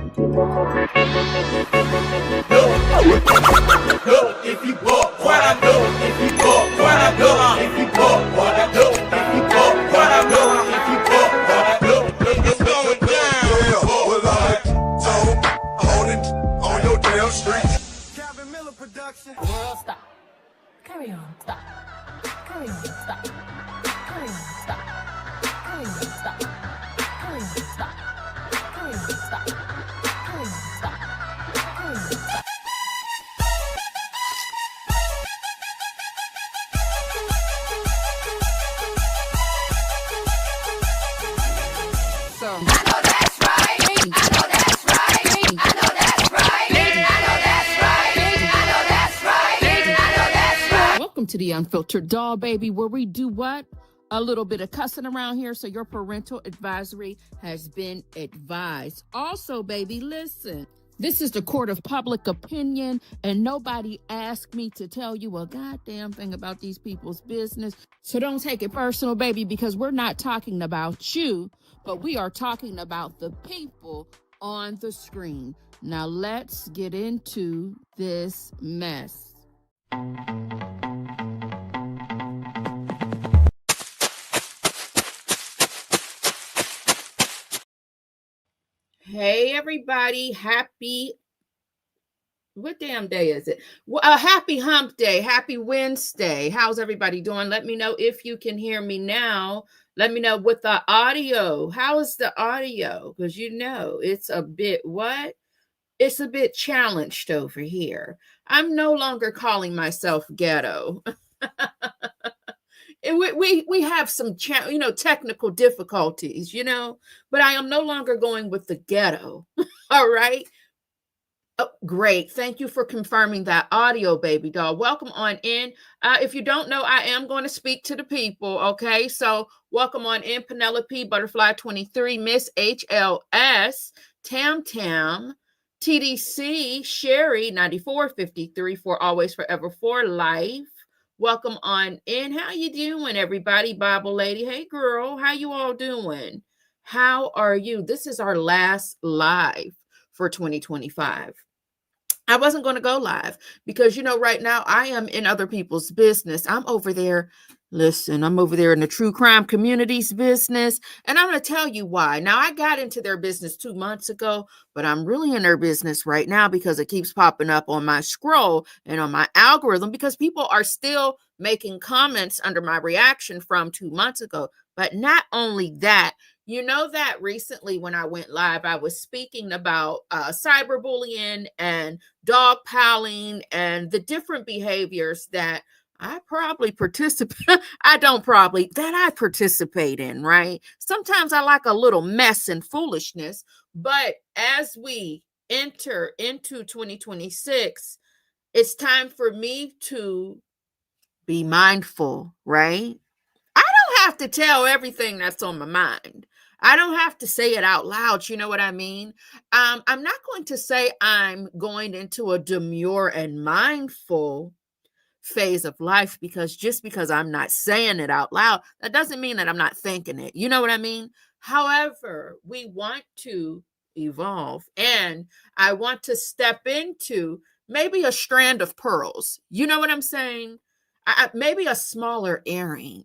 If you walk, what I know. If you walk, what I know. If you walk, what I know. If you walk, what I know. If you walk, what I know. It's going down. Yeah, well, I told, hold it on your damn street. Calvin Miller production. World, stop. Carry on, stop. Carry on, stop. Carry on, stop. Carry on, stop. Carry on, stop. Carry on, stop. Carry on, stop. Carry on, stop. So, I know that's right. I know that's right. I know that's right. I know that's right. I know that's right. I know that's right. Welcome to the Unfiltered Doll, baby, where we do what? A little bit of cussing around here, so your parental advisory has been advised. Also, baby, listen. This is the court of public opinion, and nobody asked me to tell you a goddamn thing about these people's business. So don't take it personal, baby, because we're not talking about you, but we are talking about the people on the screen. Now let's get into this mess. Hey, everybody. What damn day is it? Happy hump day. Happy Wednesday. How's everybody doing? Let me know if you can hear me now. Let me know with the audio. How is the audio? Because you know, it's a bit what? It's a bit challenged over here. I'm no longer calling myself ghetto. We have some technical difficulties, but I am no longer going with the ghetto. All right. Oh, great. Thank you for confirming that audio, baby doll. Welcome on in. If you don't know, I am going to speak to the people. Okay. So welcome on in, Penelope, Butterfly 23, Miss HLS, Tam Tam, TDC, Sherry 9453 for Always Forever for Life. Welcome on in. How you doing, everybody? Bible lady. Hey, girl. How you all doing? How are you? This is our last live for 2025. I wasn't going to go live because, right now I am in other people's business. I'm over there. Listen, I'm over there in the true crime community's business, and I'm going to tell you why. Now, I got into their business 2 months ago, but I'm really in their business right now because it keeps popping up on my scroll and on my algorithm because people are still making comments under my reaction from 2 months ago. But not only that, you know that recently when I went live, I was speaking about cyberbullying and dogpiling and the different behaviors that I participate in, right? Sometimes I like a little mess and foolishness, but as we enter into 2026, it's time for me to be mindful, right? I don't have to tell everything that's on my mind. I don't have to say it out loud. You know what I mean? I'm not going to say I'm going into a demure and mindful phase of life just because I'm not saying it out loud, that doesn't mean that I'm not thinking it. You know what I mean? However, we want to evolve, and I want to step into maybe a strand of pearls. You know what I'm saying? Maybe a smaller earring,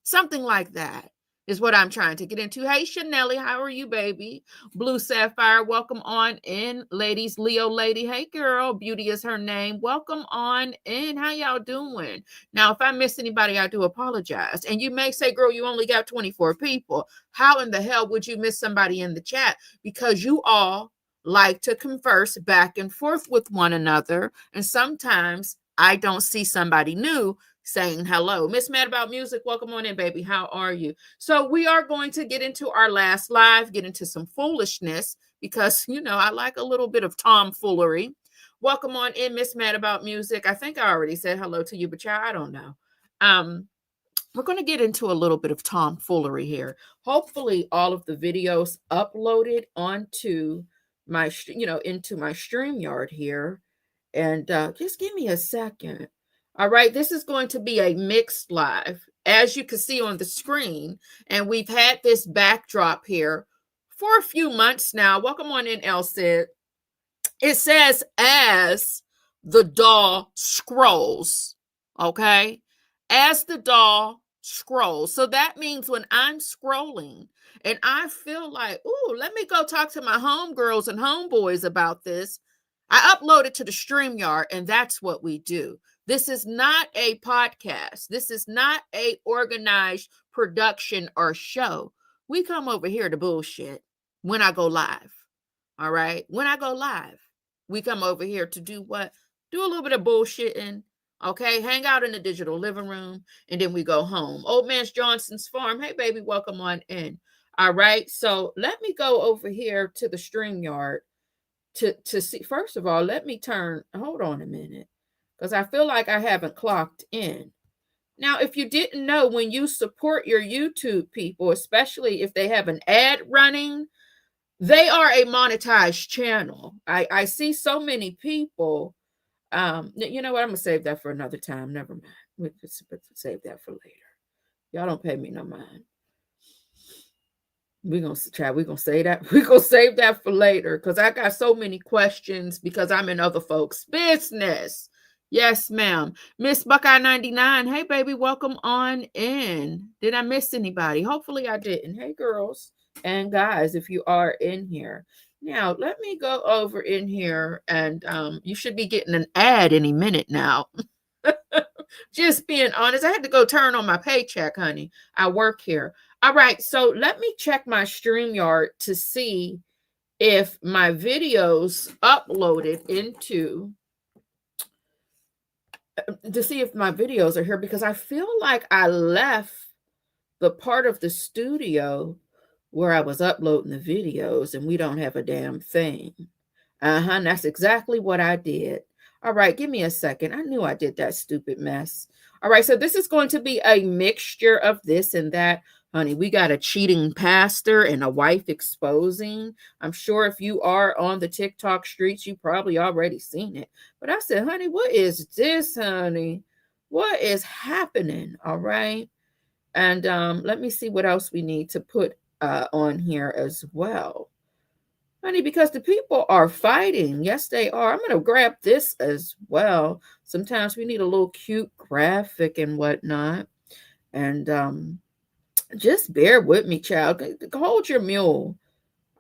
something like that is what I'm trying to get into. Hey, Chanelli, how are you, baby? Blue Sapphire, welcome on in. Ladies, Leo lady, hey, girl, Beauty is her name. Welcome on in. How y'all doing? Now, if I miss anybody, I do apologize. And you may say, girl, you only got 24 people. How in the hell would you miss somebody in the chat? Because you all like to converse back and forth with one another. And sometimes I don't see somebody new saying hello. Miss Mad About Music, welcome on in, baby. How are you? So we are going to get into our last live, get into some foolishness because, I like a little bit of tomfoolery. Welcome on in, Miss Mad About Music. I think I already said hello to you, but I don't know. We're going to get into a little bit of tomfoolery here. Hopefully all of the videos uploaded onto my, into my StreamYard here. And just give me a second. All right, this is going to be a mixed live, as you can see on the screen. And we've had this backdrop here for a few months now. Welcome on in, El Cid. It says as the doll scrolls, okay? As the doll scrolls. So that means when I'm scrolling and I feel like, ooh, let me go talk to my homegirls and homeboys about this, I upload it to the StreamYard, and that's what we do. This is not a podcast. This is not a organized production or show. We come over here to bullshit when I go live. All right? When I go live. We come over here to do what? Do a little bit of bullshitting, okay? Hang out in the digital living room, and then we go home. Old Man's Johnson's Farm. Hey, baby, welcome on in. All right, so let me go over here to the StreamYard to see. First of all, let me turn. Hold on a minute, because I feel like I haven't clocked in. Now, if you didn't know, when you support your YouTube people, especially if they have an ad running, they are a monetized channel. I see so many people. You know what? I'm gonna save that for another time. Never mind. We'll save that for later. Y'all don't pay me no mind. We're gonna say that. We're gonna save that for later because I got so many questions because I'm in other folks' business. Yes, ma'am. Miss Buckeye 99. Hey, baby, welcome on in. Did I miss anybody? Hopefully I didn't. Hey, girls and guys, if you are in here. Now, let me go over in here, and you should be getting an ad any minute now. Just being honest, I had to go turn on my paycheck, honey. I work here. All right, so let me check my StreamYard to see if my videos uploaded into, to see if my videos are here, because I feel like I left the part of the studio where I was uploading the videos, and we don't have a damn thing. That's exactly what I did. All right, give me a second. I knew I did that stupid mess. All right, so this is going to be a mixture of this and that. Honey, we got a cheating pastor and a wife exposing. I'm sure if you are on the TikTok streets, you probably already seen it. But I said, honey, what is this, honey? What is happening? All right. And let me see what else we need to put on here as well. Honey, because the people are fighting. Yes, they are. I'm going to grab this as well. Sometimes we need a little cute graphic and whatnot. And just bear with me, child. Hold your mule.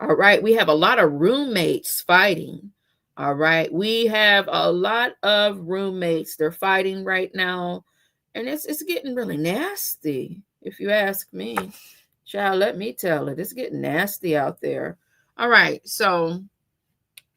All right. We have a lot of roommates fighting. All right. We have a lot of roommates. They're fighting right now. And it's getting really nasty, if you ask me. Child, let me tell it. It's getting nasty out there. All right, so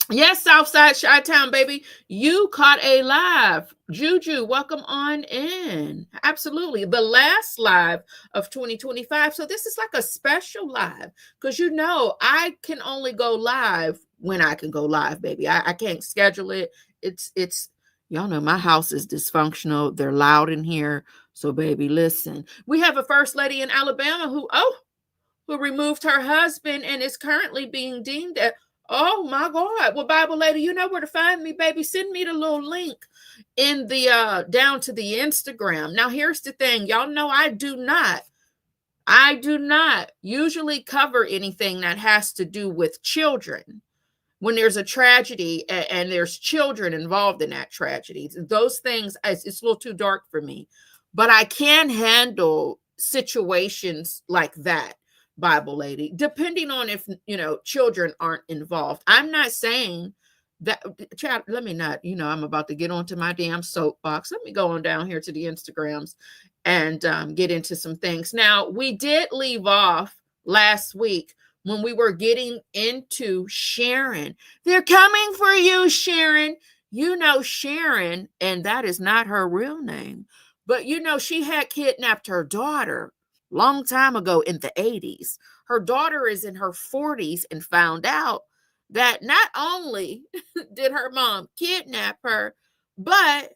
yes, Southside Chi-Town, baby, you caught a live. Juju, welcome on in. Absolutely, the last live of 2025. So this is like a special live because you know I can only go live when I can go live, baby. I can't schedule it. It's y'all know my house is dysfunctional. They're loud in here. So, baby, listen. We have a first lady in Alabama who removed her husband and is currently being deemed at, oh my God. Well, Bible lady, you know where to find me, baby. Send me the little link in the down to the Instagram. Now, here's the thing. Y'all know I do not usually cover anything that has to do with children. When there's a tragedy and there's children involved in that tragedy, those things, it's a little too dark for me. But I can handle situations like that, Bible lady, depending on if, children aren't involved. I'm not saying that, child, let me not, I'm about to get onto my damn soapbox. Let me go on down here to the Instagrams and get into some things. Now, we did leave off last week when we were getting into Sharon. They're coming for you, Sharon. You know Sharon, and that is not her real name. But, she had kidnapped her daughter long time ago in the 80s. Her daughter is in her 40s and found out that not only did her mom kidnap her, but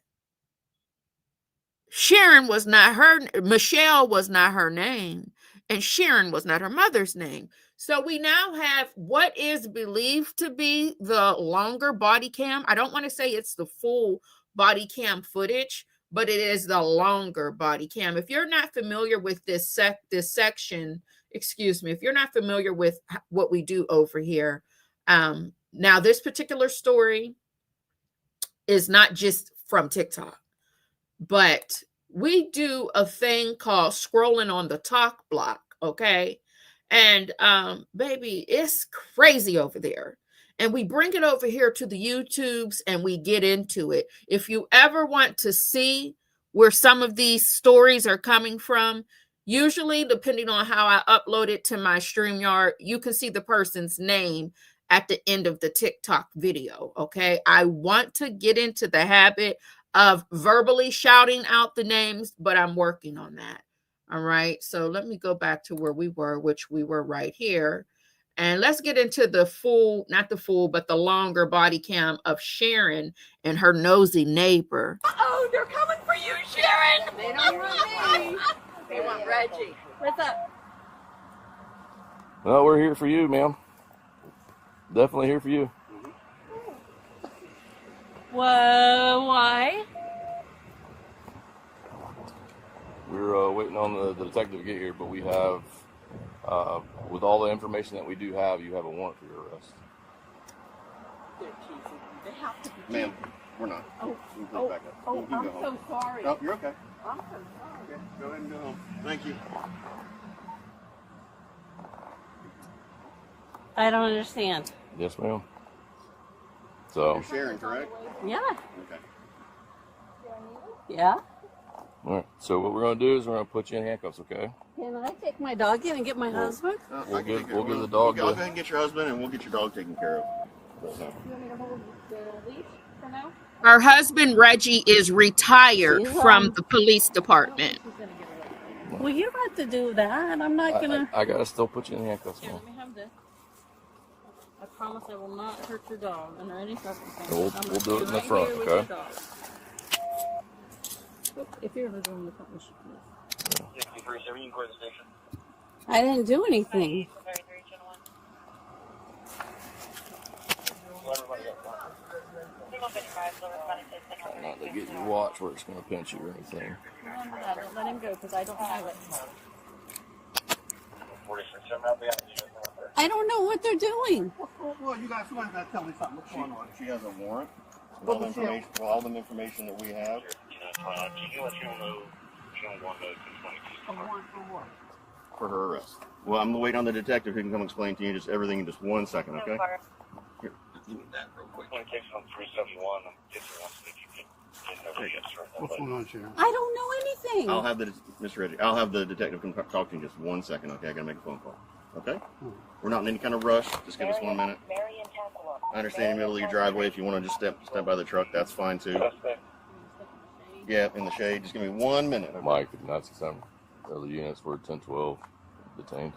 Sharon was not Michelle was not her name, and Sharon was not her mother's name. So we now have what is believed to be the longer body cam. I don't want to say it's the full body cam footage, but it is the longer body cam. If you're not familiar with this section, excuse me, if you're not familiar with what we do over here, now this particular story is not just from TikTok, but we do a thing called scrolling on the talk block, okay? And baby, it's crazy over there. And we bring it over here to the YouTubes and we get into it. If you ever want to see where some of these stories are coming from, usually depending on how I upload it to my StreamYard, you can see the person's name at the end of the TikTok video, okay? I want to get into the habit of verbally shouting out the names, but I'm working on that. All right, so let me go back to where we were, which we were right here. And let's get into the full, not the full, but the longer body cam of Sharon and her nosy neighbor. Uh-oh, they're coming for you, Sharon! They don't want me. They want Reggie. What's up? Well, we're here for you, ma'am. Definitely here for you. Whoa, why? We're waiting on the detective to get here, but we have, with all the information that we do have, you have a warrant for your arrest. They're teasing. They have to be. Ma'am, we're not. Oh, You can oh, back up. oh, You can I'm go home. so sorry. No, you're okay. I'm so sorry. Okay, go ahead and go home. Thank you. I don't understand. Yes, ma'am. So, You're Sharon, correct? Yeah. Okay. Yeah. all right. So what we're going to do is we're going to put you in handcuffs, okay? Can I take my dog in and get my husband? We'll I can give- take care we'll of give it. the dog Okay, I'll the- go ahead and get your husband, and we'll get your dog taken care of. You want me to hold the leash for now? Her husband, Reggie, is retired She's, from the police department. She's gonna get away. Well, you don't have to do that. I'm not gonna. I got to still put you in handcuffs, Here, ma'am. let me have this. I promise I will not hurt your dog under any circumstances. We'll- I'm we'll do it in the right front, here with okay? your dog. Oop, if you're in the room, the front, we should please. I didn't do anything. Try not to get your watch where it's going to pinch you or anything. Remember that. Don't let him go because I don't have it. I don't know what they're doing. Well, you guys, somebody's got to tell me something. What's going on? She has a warrant. All the information, all the information that we have. For her arrest. Well, I'm waiting on the detective who can come explain to you just everything in just 1 second, okay? Here, give me that real quick. What's going on, Sharon? I don't know anything. I'll have the Mr. Reggie. I'll have the detective come talk to you in just 1 second, okay? I gotta make a phone call. Okay? We're not in any kind of rush. Just give us 1 minute. I understand in the middle of your driveway. If you want to just step by the truck, that's fine too. Yeah, in the shade. Just give me 1 minute. Okay? Mike, that's some other units were 1012 detained.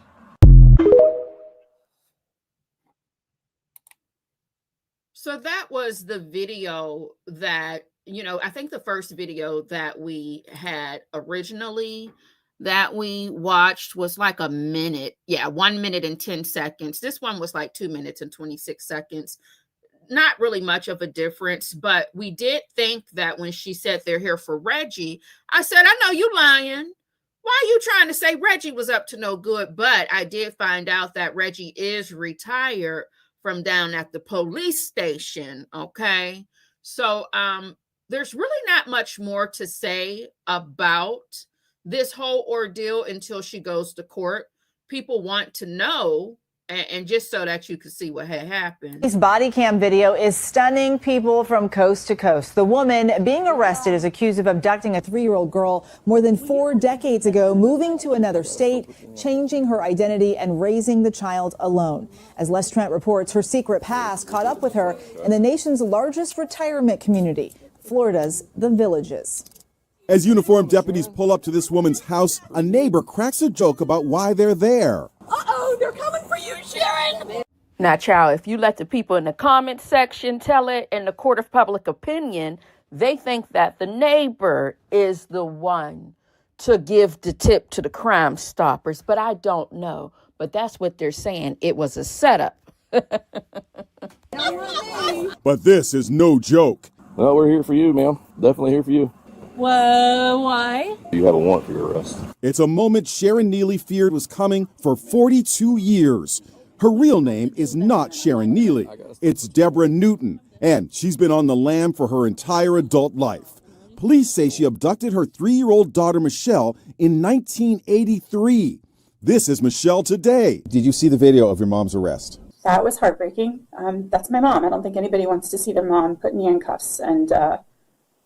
So that was the video that, I think the first video that we had originally that we watched was like a minute. Yeah, 1 minute and 10 seconds. This one was like 2 minutes and 26 seconds. Not really much of a difference, but we did think that when she said they're here for Reggie, I said, I know you lying. Why are you trying to say Reggie was up to no good? But I did find out that Reggie is retired from down at the police station. Okay. So there's really not much more to say about this whole ordeal until she goes to court. People want to know, and just so that you can see what had happened. This body cam video is stunning people from coast to coast. The woman being arrested is accused of abducting a 3-year-old girl more than 4 decades ago, moving to another state, changing her identity and raising the child alone. As Les Trent reports, her secret past caught up with her in the nation's largest retirement community, Florida's The Villages. As uniformed deputies pull up to this woman's house, a neighbor cracks a joke about why they're there. Uh-oh, they're coming for you, Sharon. Now, child, if you let the people in the comment section tell it in the court of public opinion, they think that the neighbor is the one to give the tip to the Crime Stoppers. But I don't know. But that's what they're saying. It was a setup. But this is no joke. Well, we're here for you, ma'am. Definitely here for you. Whoa, why? You have a warrant for your arrest. It's a moment Sharon Neely feared was coming for 42 years. Her real name is not Sharon Neely. It's Deborah Newton, and she's been on the lam for her entire adult life. Police say she abducted her 3-year-old daughter, Michelle, in 1983. This is Michelle today. Did you see the video of your mom's arrest? That was heartbreaking. That's my mom. I don't think anybody wants to see their mom put in handcuffs, and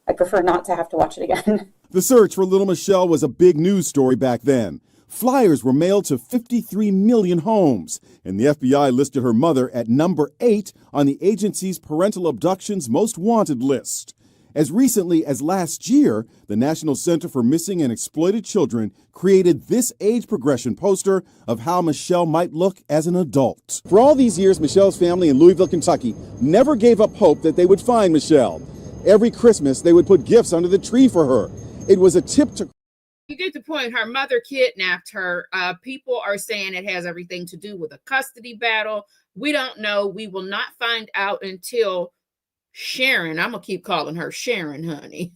I prefer not to have to watch it again. The search for little Michelle was a big news story back then. Flyers were mailed to 53 million homes, and the FBI listed her mother at number 8 on the agency's parental abductions most wanted list. As recently as last year, the National Center for Missing and Exploited Children created this age progression poster of how Michelle might look as an adult. For all these years, Michelle's family in Louisville, Kentucky never gave up hope that they would find Michelle. Every Christmas, they would put gifts under the tree for her. It was a tip to... You get the point. Her mother kidnapped her. People are saying it has everything to do with a custody battle. We don't know. We will not find out until Sharon, I'm going to keep calling her Sharon, honey,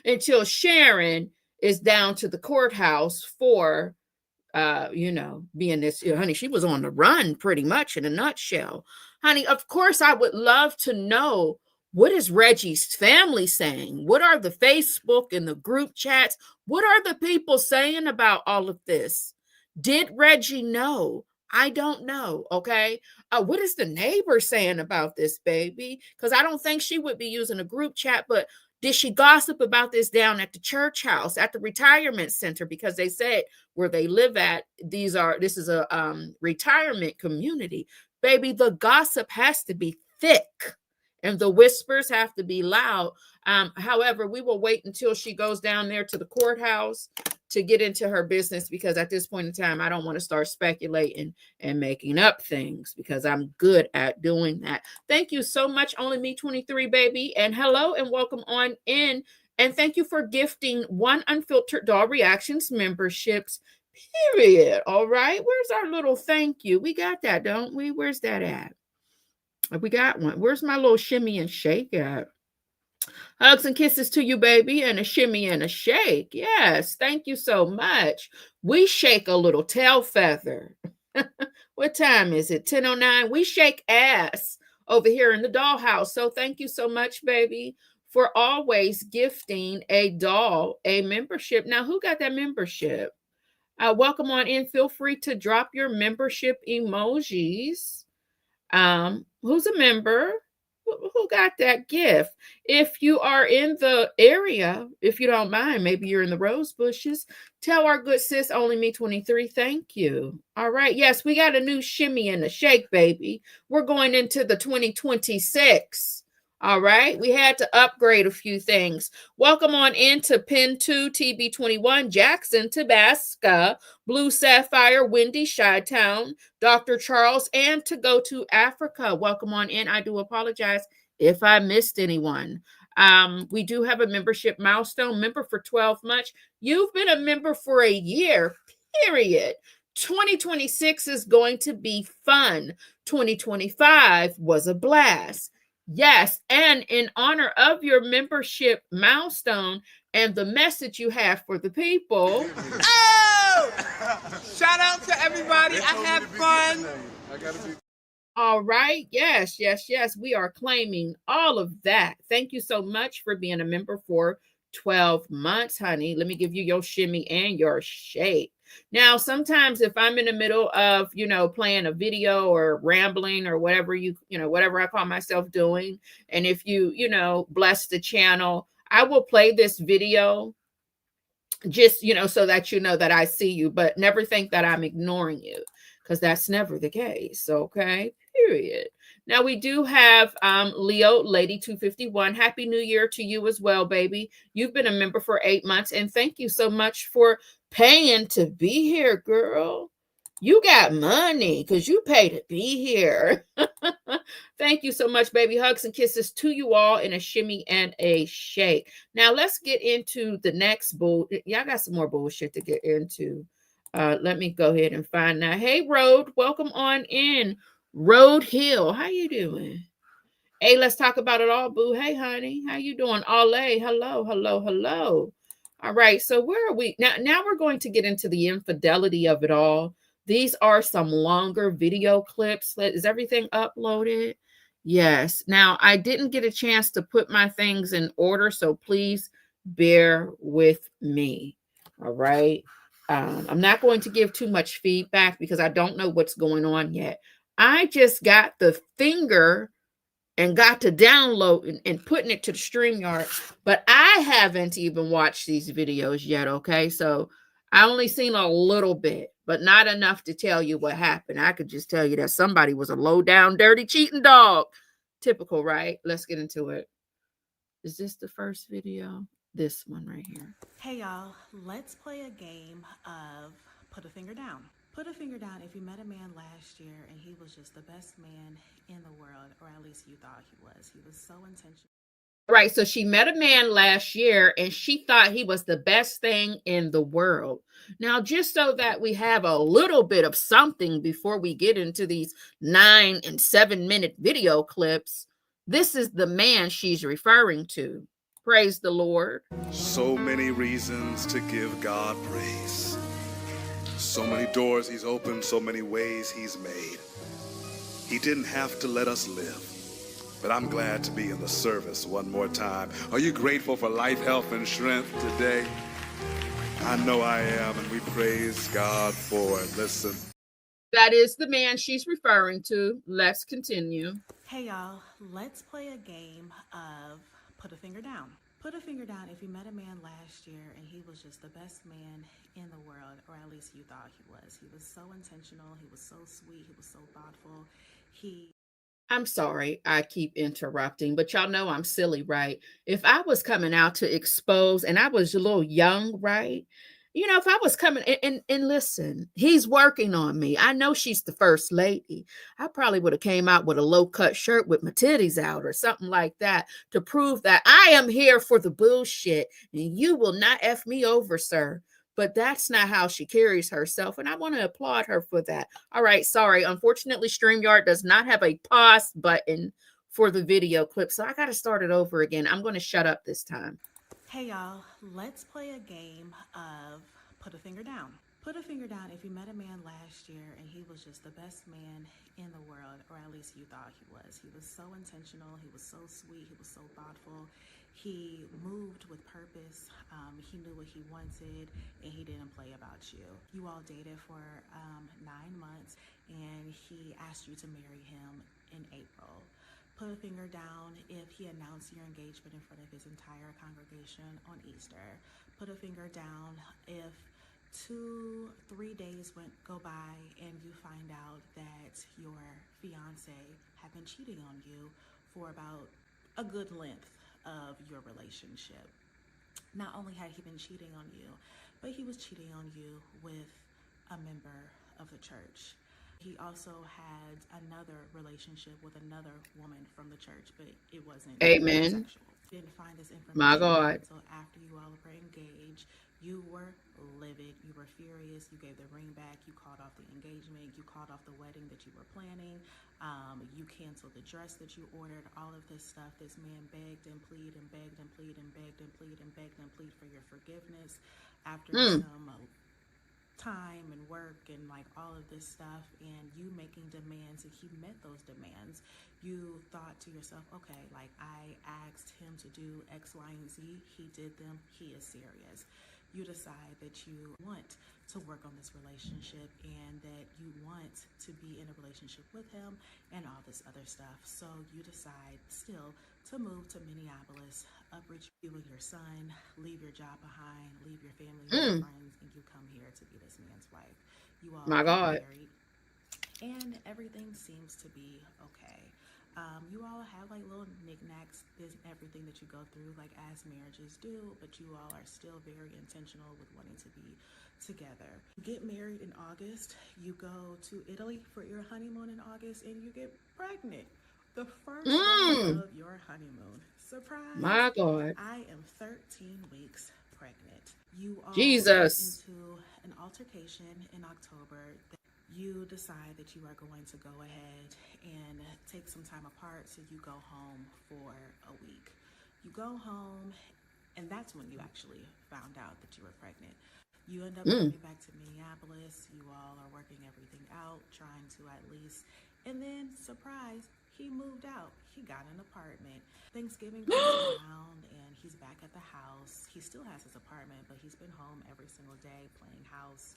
until Sharon is down to the courthouse for, being this, honey, she was on the run pretty much in a nutshell. Honey, of course, I would love to know, what is Reggie's family saying? What are the Facebook and the group chats? What are the people saying about all of this? Did Reggie know? I don't know, okay? What is the neighbor saying about this, baby? Because I don't think she would be using a group chat, but did she gossip about this down at the church house, at the retirement center? Because they said where they live at, this is a retirement community. Baby, the gossip has to be thick and the whispers have to be loud. However, we will wait until she goes down there to the courthouse to get into her business, because at this point in time, I don't want to start speculating and making up things, because I'm good at doing that. Thank you so much, Only Me 23, baby. And hello and welcome on in. And thank you for gifting 1 Unfiltered Doll Reactions memberships, period. All right. Where's our little thank you? We got that, don't we? Where's that at? We got one. Where's my little shimmy and shake at? Hugs and kisses to you, baby, and a shimmy and a shake. Yes, thank you so much. We shake a little tail feather. What time is it? 10:09. We shake ass over here in the dollhouse. So thank you so much, baby, for always gifting a doll a membership. Now, who got that membership? Welcome on in. Feel free to drop your membership emojis. Who's a member? Who got that gift? If you are in the area, if you don't mind, maybe you're in the rose bushes, tell our good sis Only Me 23 thank you. All right. Yes, we got a new shimmy and a shake, baby. We're going into the 2026. All right. We had to upgrade a few things. Welcome on into Pin 2 TB21, Jackson, Tabasco, Blue Sapphire, Windy, Chi-Town, Dr. Charles, and To Go to Africa. Welcome on in. I do apologize if I missed anyone. We do have a membership milestone. Member for 12 months. You've been a member for a year, period. 2026 is going to be fun. 2025 was a blast. Yes, and in honor of your membership milestone and the message you have for the people. Oh! Shout out to everybody. I had fun. All right. Yes. We are claiming all of that. Thank you so much for being a member for 12 months, honey. Let me give you your shimmy and your shake. Now, sometimes if I'm in the middle of, playing a video or rambling or whatever whatever I call myself doing, and if you, bless the channel, I will play this video just, so that you know that I see you, but never think that I'm ignoring you, because that's never the case. Okay, period. Now we do have Leo Lady 251. Happy New Year to you as well, baby. You've been a member for 8 months, and thank you so much for paying to be here, girl. You got money because you pay to be here. Thank you so much, baby. Hugs and kisses to you all in a shimmy and a shake. Now let's get into the next bull. Yeah, I got some more bullshit to get into. Let me go ahead and find that. Hey, Road, welcome on in. Road Hill, how you doing? Hey, let's talk about it all, boo. Hey, honey, how you doing? Ale, hello, hello, hello. All right, so where are we now? Now we're going to get into the infidelity of it all. These are some longer video clips. Is everything uploaded? Yes. Now I didn't get a chance to put my things in order, so please bear with me. All right. I'm not going to give too much feedback because I don't know what's going on yet. I just got the finger and got to download and putting it to the StreamYard, but I haven't even watched these videos yet, okay? So I only seen a little bit, but not enough to tell you what happened. I could just tell you that somebody was a low down, dirty, cheating dog. Typical, right? Let's get into it. Is this the first video? This one right here. Hey y'all, let's play a game of put a finger down. Put a finger down if you met a man last year and he was just the best man in the world, or at least you thought he was. He was so intentional. Right, so she met a man last year and she thought he was the best thing in the world. Now, just so that we have a little bit of something before we get into these 9 and 7 minute video clips, this is the man she's referring to. Praise the Lord. So many reasons to give God praise. So many doors he's opened, so many ways he's made. He didn't have to let us live, but I'm glad to be in the service one more time. Are you grateful for life, health, and strength today? I know I am, and we praise God for it. Listen. That is the man she's referring to. Let's continue. Hey y'all, let's play a game of put a finger down. Put a finger down if you met a man last year and he was just the best man in the world, or at least you thought he was. He was so intentional, he was so sweet, he was so thoughtful. I'm sorry, I keep interrupting, but y'all know I'm silly, right? If I was coming out to expose and I was a little young, right? You know, if I was coming and listen, he's working on me. I know she's the first lady. I probably would have came out with a low-cut shirt with my titties out or something like that to prove that I am here for the bullshit and you will not F me over, sir. But that's not how she carries herself, and I want to applaud her for that. All right, sorry. Unfortunately, StreamYard does not have a pause button for the video clip, so I got to start it over again. I'm going to shut up this time. Hey y'all, let's play a game of put a finger down. Put a finger down if you met a man last year and he was just the best man in the world, or at least you thought he was. He was so intentional, he was so sweet, he was so thoughtful. He moved with purpose, he knew what he wanted, and he didn't play about you. You all dated for 9 months, and he asked you to marry him in April. Put a finger down if he announced your engagement in front of his entire congregation on Easter. Put a finger down if 2-3 days go by and you find out that your fiance had been cheating on you for about a good length of your relationship. Not only had he been cheating on you, but he was cheating on you with a member of the church. He also had another relationship with another woman from the church, but it wasn't Amen. sexual. Didn't find this information My God. until after you all were engaged. You were livid, you were furious, you gave the ring back, you called off the engagement, you called off the wedding that you were planning, you canceled the dress that you ordered, all of this stuff. This man begged and pleaded and begged and pleaded and begged and pleaded and begged and pleaded for your forgiveness after some time and work and like all of this stuff, and you making demands, and he met those demands. You thought to yourself, okay, like I asked him to do X, Y, and Z, he did them, he is serious. You decide that you want to work on this relationship and that you want to be in a relationship with him and all this other stuff. So you decide still to move to Minneapolis, uproot you and your son, leave your job behind, leave your family and your friends, and you come here to be this man's wife. You all My God. married, and everything seems to be okay. You all have like little knickknacks, there's everything that you go through like as marriages do, but you all are still very intentional with wanting to be together. You get married in August, you go to Italy for your honeymoon in August, and you get pregnant. The first day of your honeymoon. Surprise. My God. I am 13 weeks pregnant. You all Jesus. went into an altercation in October. you decide that you are going to go ahead and take some time apart, so you go home for a week. You go home, and that's when you actually found out that you were pregnant. You end up coming back to Minneapolis. You all are working everything out, trying to at least, and then surprise, he moved out. He got an apartment. Thanksgiving comes around and he's back at the house. He still has his apartment, but he's been home every single day playing house.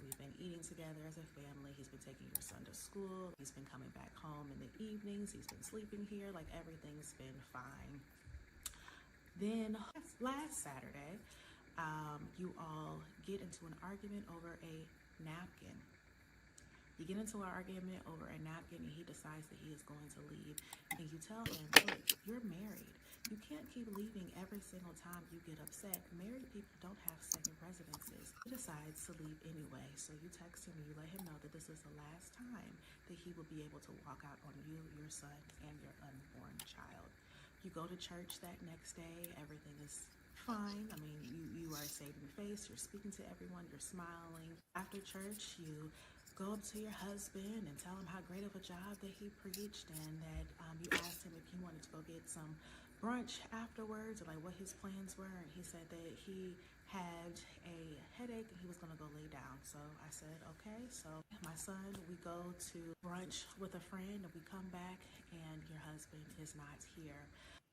We've been eating together as a family. He's been taking your son to school. He's been coming back home in the evenings. He's been sleeping here. Like, everything's been fine. Then last Saturday, you all get into an argument over a napkin. You get into an argument over a napkin, and he decides that he is going to leave. And you tell him, look, you're married. You can't keep leaving every single time you get upset. Married people don't have second residences. He decides to leave anyway. So you text him and you let him know that this is the last time that he will be able to walk out on you, your son, and your unborn child. You go to church that next day. Everything is fine. I mean, you are saving face. You're speaking to everyone. You're smiling. After church, you go up to your husband and tell him how great of a job that he preached, and that you asked him if he wanted to go get some brunch afterwards, or like what his plans were, and he said that he had a headache and he was going to go lay down. So I said, okay. So my son, we go to brunch with a friend, and we come back and your husband is not here.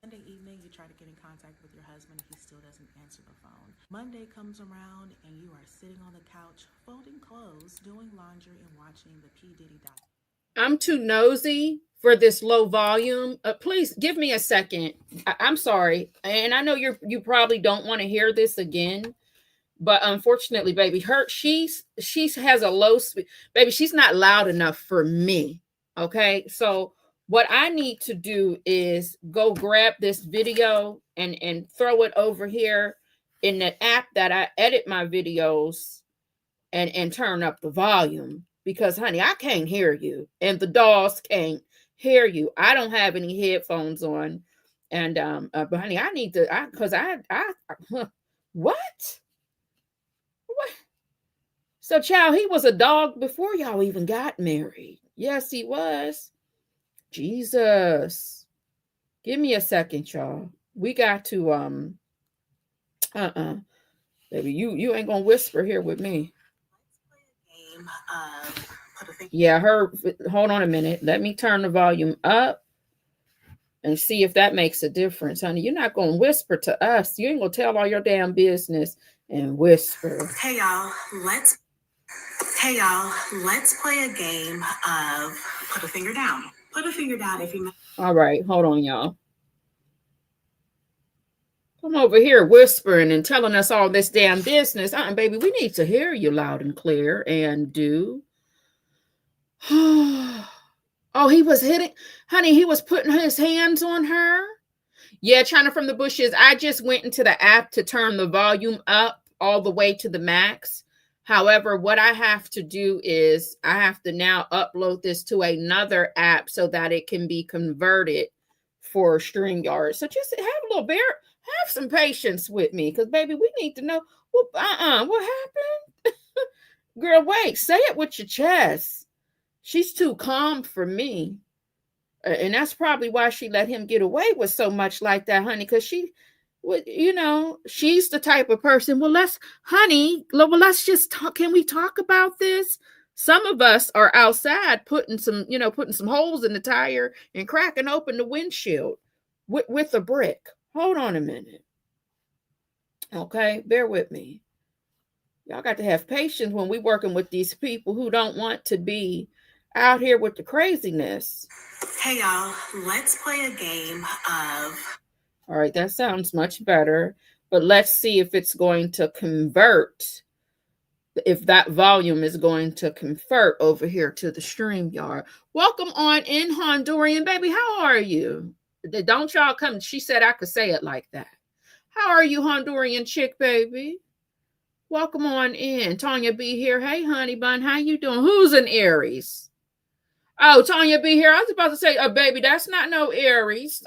Sunday evening, you try to get in contact with your husband, and he still doesn't answer the phone. Monday comes around, and you are sitting on the couch, folding clothes, doing laundry, and watching the P. Diddy documentary. I'm too nosy for this low volume. Please give me a second. I'm sorry. And I know you probably don't want to hear this again, but unfortunately, baby, she has a low speed. Baby, she's not loud enough for me. Okay. So what I need to do is go grab this video and throw it over here in the app that I edit my videos, and turn up the volume, because honey, I can't hear you, and the dolls can't hear you. I don't have any headphones on, and but honey, I need to, because I what? So child, he was a dog before y'all even got married. Yes, he was. Jesus. Give me a second, y'all. We got to baby, you ain't gonna whisper here with me. Yeah, hold on a minute. Let me turn the volume up and see if that makes a difference, honey. You're not gonna whisper to us. You ain't gonna tell all your damn business and whisper. Hey y'all, let's play a game of put a finger down. Put a finger down if you. All right, hold on, y'all. Come over here whispering and telling us all this damn business. Baby, we need to hear you loud and clear and do. Oh, he was hitting, honey, he was putting his hands on her. Yeah, China from the bushes. I just went into the app to turn the volume up all the way to the max. However, what I have to do is I have to now upload this to another app so that it can be converted for StreamYard. So just have some patience with me, because baby, we need to know what happened. Girl, wait, say it with your chest. She's too calm for me. And that's probably why she let him get away with so much like that, honey, because she's the type of person, let's just talk. Can we talk about this? Some of us are outside putting some holes in the tire and cracking open the windshield with a brick. Hold on a minute. Okay, bear with me. Y'all got to have patience when we're working with these people who don't want to be out here with the craziness. Hey y'all, let's play a game of. All right, that sounds much better. But let's see if it's going to convert, if that volume is going to convert over here to the StreamYard. Welcome on in, Honduran baby. How are you? Don't y'all come. She said I could say it like that. How are you, Honduran chick baby? Welcome on in. Tanya B here. Hey, honey bun, how you doing? Who's an Aries? Oh, Tanya B here. I was about to say, baby, that's not no Aries.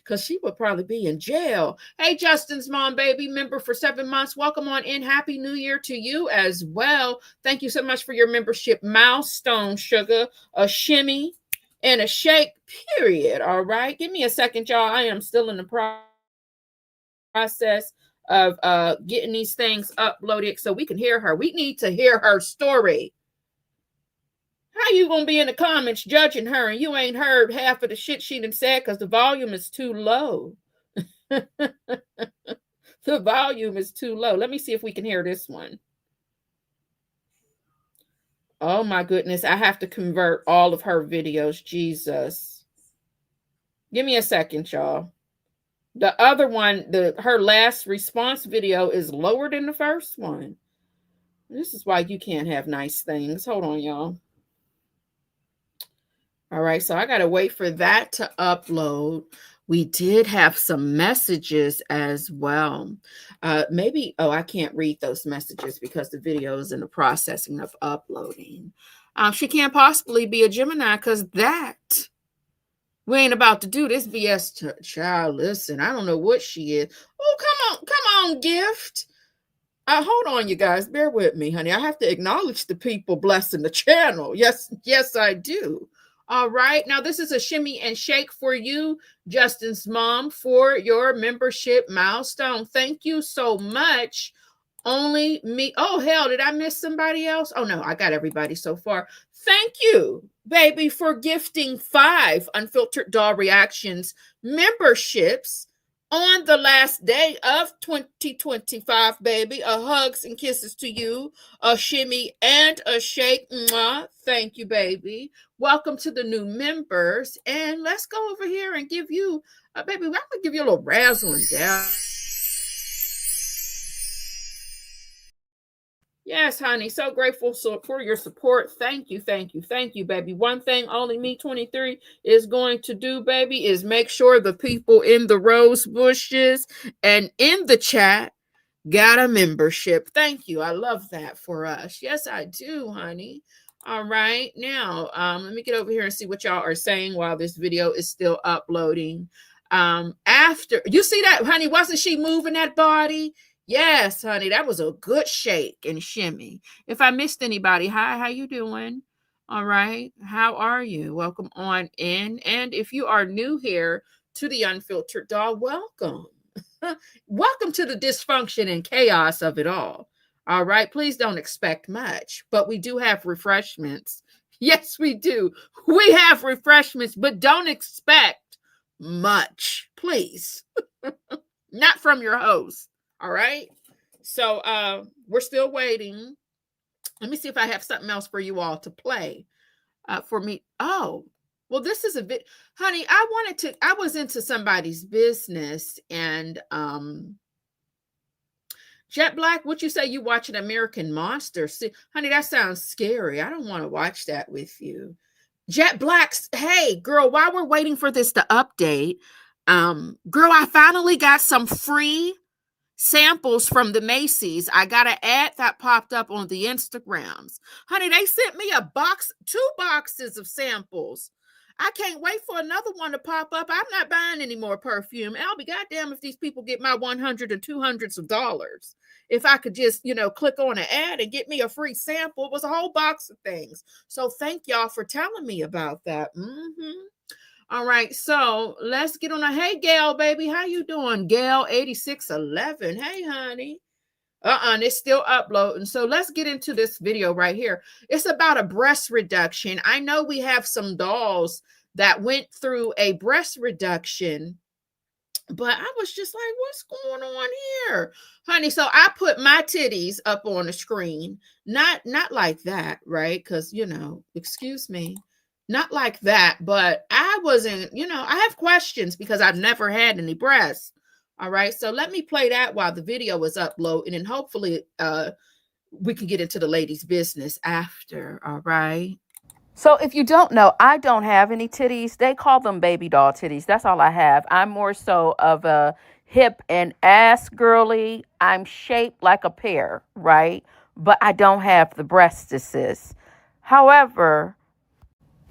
because she would probably be in jail. Hey, Justin's mom, baby, member for 7 months. Welcome on in. Happy New Year to you as well. Thank you so much for your membership milestone, Sugar. A shimmy and a shake, period. All right. Give me a second, y'all. I am still in the process of getting these things uploaded so we can hear her. We need to hear her story. How you gonna be in the comments judging her and you ain't heard half of the shit she done said because the volume is too low? The volume is too low. Let me see if we can hear this one. Oh my goodness, I have to convert all of her videos. Jesus. Give me a second, y'all. The other one, her last response video is lower than the first one. This is why you can't have nice things. Hold on, y'all. All right, so I got to wait for that to upload. We did have some messages as well. Maybe, I can't read those messages because the video is in the processing of uploading. She can't possibly be a Gemini because we ain't about to do this BS. Child, listen, I don't know what she is. Oh, come on, Gift. Hold on, you guys. Bear with me, honey. I have to acknowledge the people blessing the channel. Yes, I do. All right. Now, this is a shimmy and shake for you, Justin's mom, for your membership milestone. Thank you so much. Only me. Oh, hell, did I miss somebody else? Oh, no, I got everybody so far. Thank you, baby, for gifting 5 Unfiltered Doll Reactions memberships on the last day of 2025, baby. A hugs and kisses to you, a shimmy and a shake. Mwah. Thank you, baby. Welcome to the new members. And let's go over here and give you, baby, I'm going to give you a little razzling down. Yes, honey. So grateful for your support. Thank you, baby. One thing only me 23 is going to do, baby, is make sure the people in the rose bushes and in the chat got a membership. Thank you. I love that for us. Yes, I do, honey. All right. Now, let me get over here and see what y'all are saying while this video is still uploading. After you see that, honey, wasn't she moving that body? Yes, honey, that was a good shake and shimmy. If I missed anybody, hi, how you doing? All right, how are you? Welcome on in. And if you are new here to the Unfiltered Doll, welcome. Welcome to the dysfunction and chaos of it all. All right, please don't expect much, but we do have refreshments. Yes, we do. We have refreshments, but don't expect much, please. Not from your host. All right. So we're still waiting. Let me see if I have something else for you all to play for me. Oh, well, this is a bit, honey, I was into somebody's business and Jet Black, would you say you watch an American Monster? See, honey, that sounds scary. I don't want to watch that with you. Jet Black's, hey, girl, while we're waiting for this to update, girl, I finally got some free samples from the Macy's. I got an ad that popped up on the Instagrams. Honey, they sent me 2 boxes of samples. I can't wait for another one to pop up. I'm not buying any more perfume. I'll be goddamn if these people get my $100 and $200s of dollars. If I could just, click on an ad and get me a free sample. It was a whole box of things. So thank y'all for telling me about that. All right, so let's get on hey, Gail, baby. How you doing? Gail 8611. Hey, honey. It's still uploading. So let's get into this video right here. It's about a breast reduction. I know we have some dolls that went through a breast reduction, but I was just like, what's going on here, honey? So I put my titties up on the screen, not like that, right? Because, excuse me. Not like that, but I wasn't, I have questions because I've never had any breasts. All right. So let me play that while the video is uploading and hopefully we can get into the ladies' business after. All right. So if you don't know, I don't have any titties. They call them baby doll titties. That's all I have. I'm more so of a hip and ass girly. I'm shaped like a pear, right? But I don't have the breastises. However,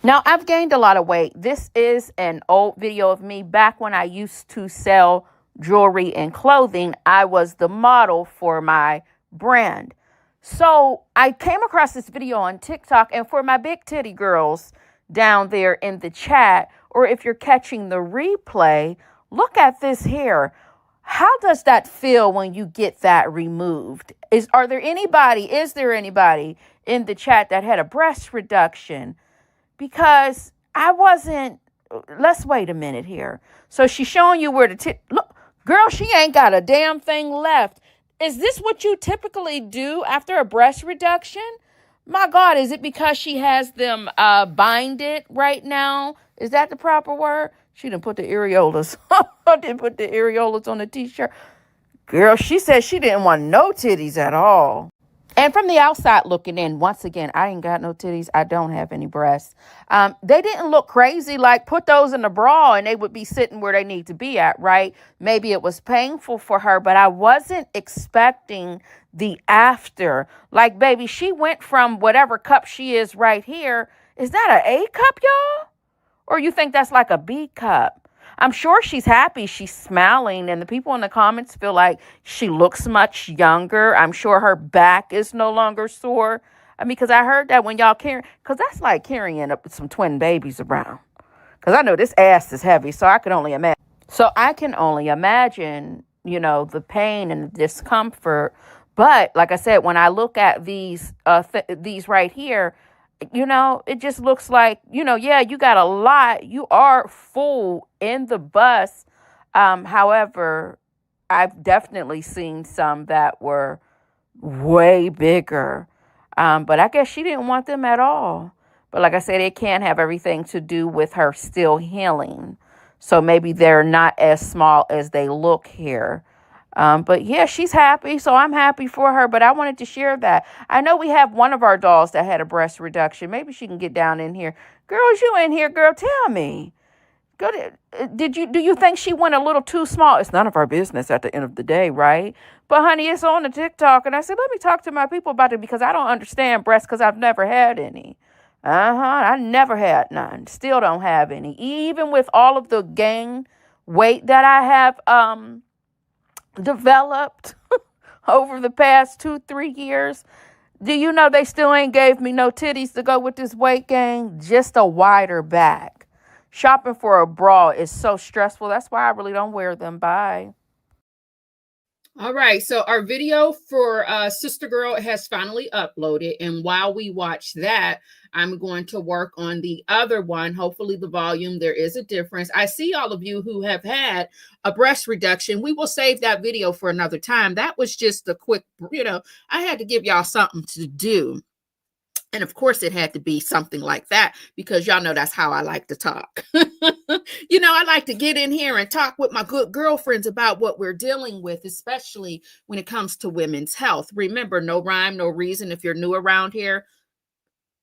Now, I've gained a lot of weight. This is an old video of me back when I used to sell jewelry and clothing. I was the model for my brand. So I came across this video on TikTok, and for my big titty girls down there in the chat, or if you're catching the replay, look at this here. How does that feel when you get that removed? Is there anybody in the chat that had a breast reduction? Because I wasn't, let's wait a minute here. So she's showing you where look, girl, she ain't got a damn thing left. Is this what you typically do after a breast reduction? My God, is it because she has them binded right now? Is that the proper word? She didn't put the areolas. Didn't put the areolas on the t-shirt. Girl, she said she didn't want no titties at all. And from the outside looking in, once again, I ain't got no titties. I don't have any breasts. They didn't look crazy, like put those in a bra and they would be sitting where they need to be at, right? Maybe it was painful for her, but I wasn't expecting the after. Like, baby, she went from whatever cup she is right here. Is that an A cup, y'all? Or you think that's like a B cup? I'm sure she's happy. She's smiling. And the people in the comments feel like she looks much younger. I'm sure her back is no longer sore. I mean, because I heard that when y'all carry, because that's like carrying up some twin babies around. Because I know this ass is heavy, so I can only imagine. The pain and the discomfort. But like I said, when I look at these right here, it just looks like, yeah, you got a lot. You are full in the bust. However, I've definitely seen some that were way bigger. But I guess she didn't want them at all. But like I said, it can have everything to do with her still healing. So maybe they're not as small as they look here. But yeah, she's happy, so I'm happy for her, but I wanted to share that. I know we have one of our dolls that had a breast reduction. Maybe she can get down in here. Girls, you in here, girl, tell me. Do you think she went a little too small? It's none of our business at the end of the day, right? But honey, it's on the TikTok, and I said, let me talk to my people about it because I don't understand breasts because I've never had any. I never had none. Still don't have any. Even with all of the gain weight that I have, developed over the past 2-3 years. Do you know they still ain't gave me no titties to go with this weight gain? Just a wider back. Shopping for a bra is so stressful. That's why I really don't wear them. Bye. All right, so our video for Sister Girl has finally uploaded, and while we watch that, I'm going to work on the other one. Hopefully the volume, there is a difference. I see all of you who have had a breast reduction. We will save that video for another time. That was just a quick, I had to give y'all something to do. And of course, it had to be something like that because y'all know that's how I like to talk. I like to get in here and talk with my good girlfriends about what we're dealing with, especially when it comes to women's health. Remember, no rhyme, no reason. If you're new around here,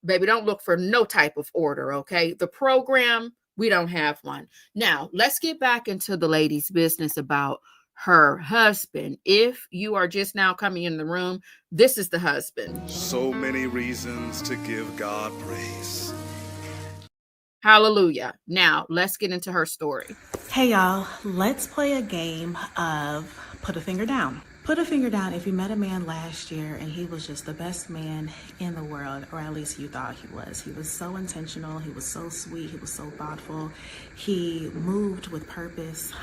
baby, don't look for no type of order, okay? The program, we don't have one. Now, let's get back into the lady's business about her husband. If you are just now coming in the room, this is the husband. So many reasons to give God praise. Hallelujah. Now, let's get into her story. Hey y'all, let's play a game of Put a Finger Down. Put a finger down if you met a man last year and he was just the best man in the world, or at least you thought he was. He was so intentional, he was so sweet, he was so thoughtful. He moved with purpose,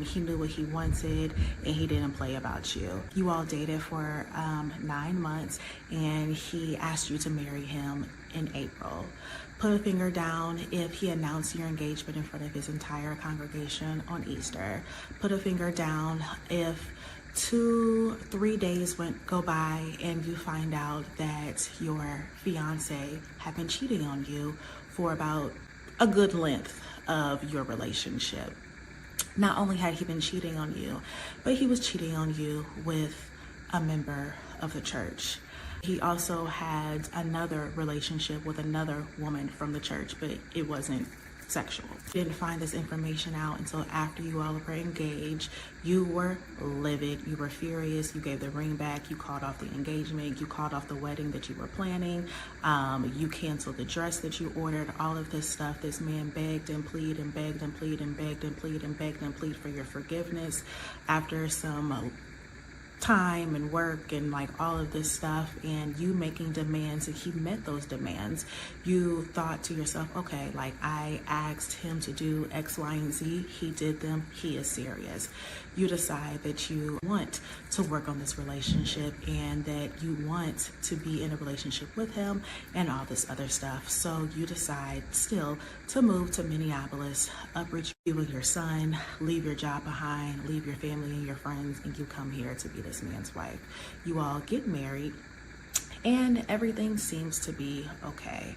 he knew what he wanted, and he didn't play about you. You all dated for 9 months and he asked you to marry him in April. Put a finger down if he announced your engagement in front of his entire congregation on Easter. Put a finger down if 2-3 days go by and you find out that your fiance had been cheating on you for about a good length of your relationship. Not only had he been cheating on you, but he was cheating on you with a member of the church. He also had another relationship with another woman from the church, but it wasn't sexual. You didn't find this information out until after you all were engaged. You were livid, you were furious, you gave the ring back, you called off the engagement, you called off the wedding that you were planning, you canceled the dress that you ordered, all of this stuff. This man begged and pleaded and begged and pleaded and begged and pleaded and begged and pleaded for your forgiveness. After some time and work and like all of this stuff, and you making demands, and he met those demands, you thought to yourself, okay, like I asked him to do X, Y, and Z, he did them, he is serious. You decide that you want to work on this relationship and that you want to be in a relationship with him and all this other stuff. So you decide still to move to Minneapolis, uproot you and your son, leave your job behind, leave your family and your friends, and you come here to be this man's wife. You all get married and everything seems to be okay.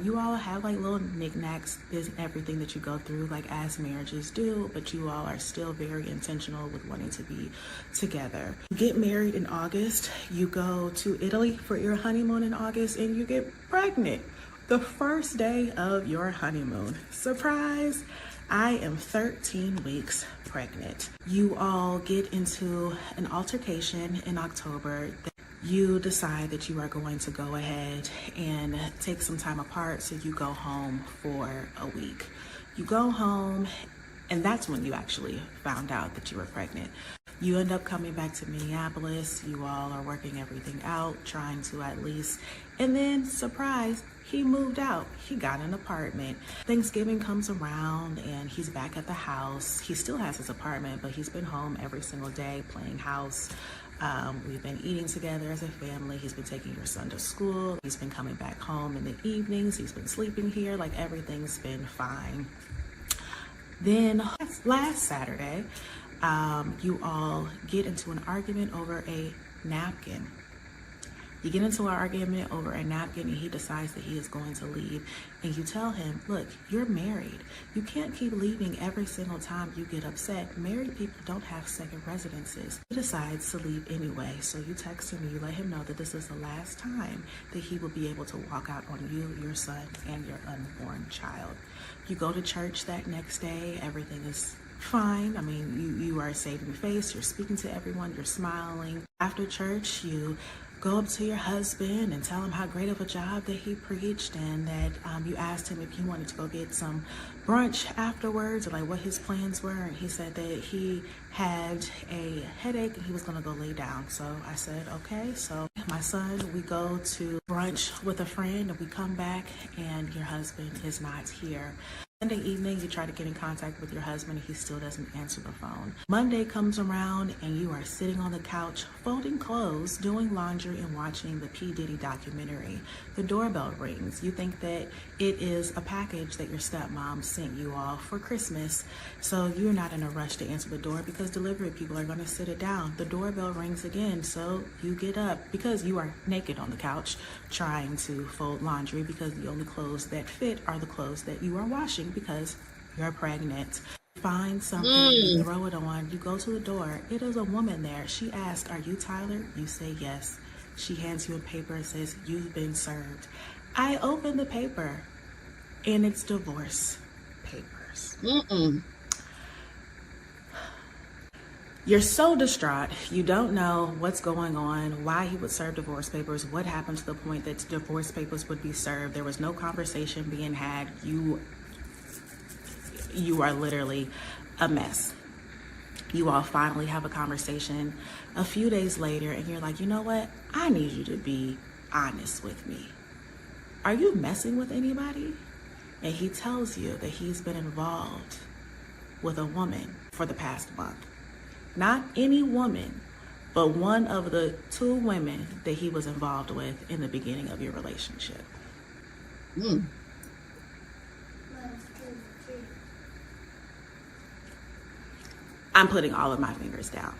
You all have like little knickknacks, is everything that you go through like as marriages do, but you all are still very intentional with wanting to be together. You get married in August, you go to Italy for your honeymoon in August, and you get pregnant the first day of your honeymoon. Surprise! I am 13 weeks pregnant. You all get into an altercation in October. You decide that you are going to go ahead and take some time apart, so you go home for a week. You go home, and that's when you actually found out that you were pregnant. You end up coming back to Minneapolis. You all are working everything out, trying to at least, and then surprise, he moved out. He got an apartment. Thanksgiving comes around and he's back at the house. He still has his apartment, but he's been home every single day playing house. We've been eating together as a family. He's been taking your son to school. He's been coming back home in the evenings. He's been sleeping here. Like everything's been fine. Then last Saturday, you all get into an argument over a napkin. You get into an argument over a napkin, and he decides that he is going to leave. And you tell him, look, you're married. You can't keep leaving every single time you get upset. Married people don't have second residences. He decides to leave anyway. So you text him and you let him know that this is the last time that he will be able to walk out on you, your son, and your unborn child. You go to church that next day. Everything is fine. I mean, you are saving face. You're speaking to everyone. You're smiling. After church, you go up to your husband and tell him how great of a job that he preached, and that you asked him if he wanted to go get some brunch afterwards, or like what his plans were. And he said that he had a headache and he was going to go lay down. So I said, okay. So my son, we go to brunch with a friend, and we come back and your husband is not here. Sunday evening, you try to get in contact with your husband, and he still doesn't answer the phone. Monday comes around, and you are sitting on the couch, folding clothes, doing laundry, and watching the P. Diddy documentary. The doorbell rings. You think that it is a package that your stepmom sent you all for Christmas. So you're not in a rush to answer the door because delivery people are going to sit it down. The doorbell rings again, so you get up because you are naked on the couch trying to fold laundry, because the only clothes that fit are the clothes that you are washing because you're pregnant. Find something, you throw it on, you go to the door. It is a woman there. She asks, are you Tyler? You say yes. She hands you a paper and says, you've been served. I open the paper and it's divorce papers. You're so distraught. You don't know what's going on, why he would serve divorce papers, what happened to the point that divorce papers would be served. There was no conversation being had. You are literally a mess. You all finally have a conversation a few days later, and you're like, you know what? I need you to be honest with me. Are you messing with anybody? And he tells you that he's been involved with a woman for the past month. Not any woman, but one of the two women that he was involved with in the beginning of your relationship. I'm putting all of my fingers down.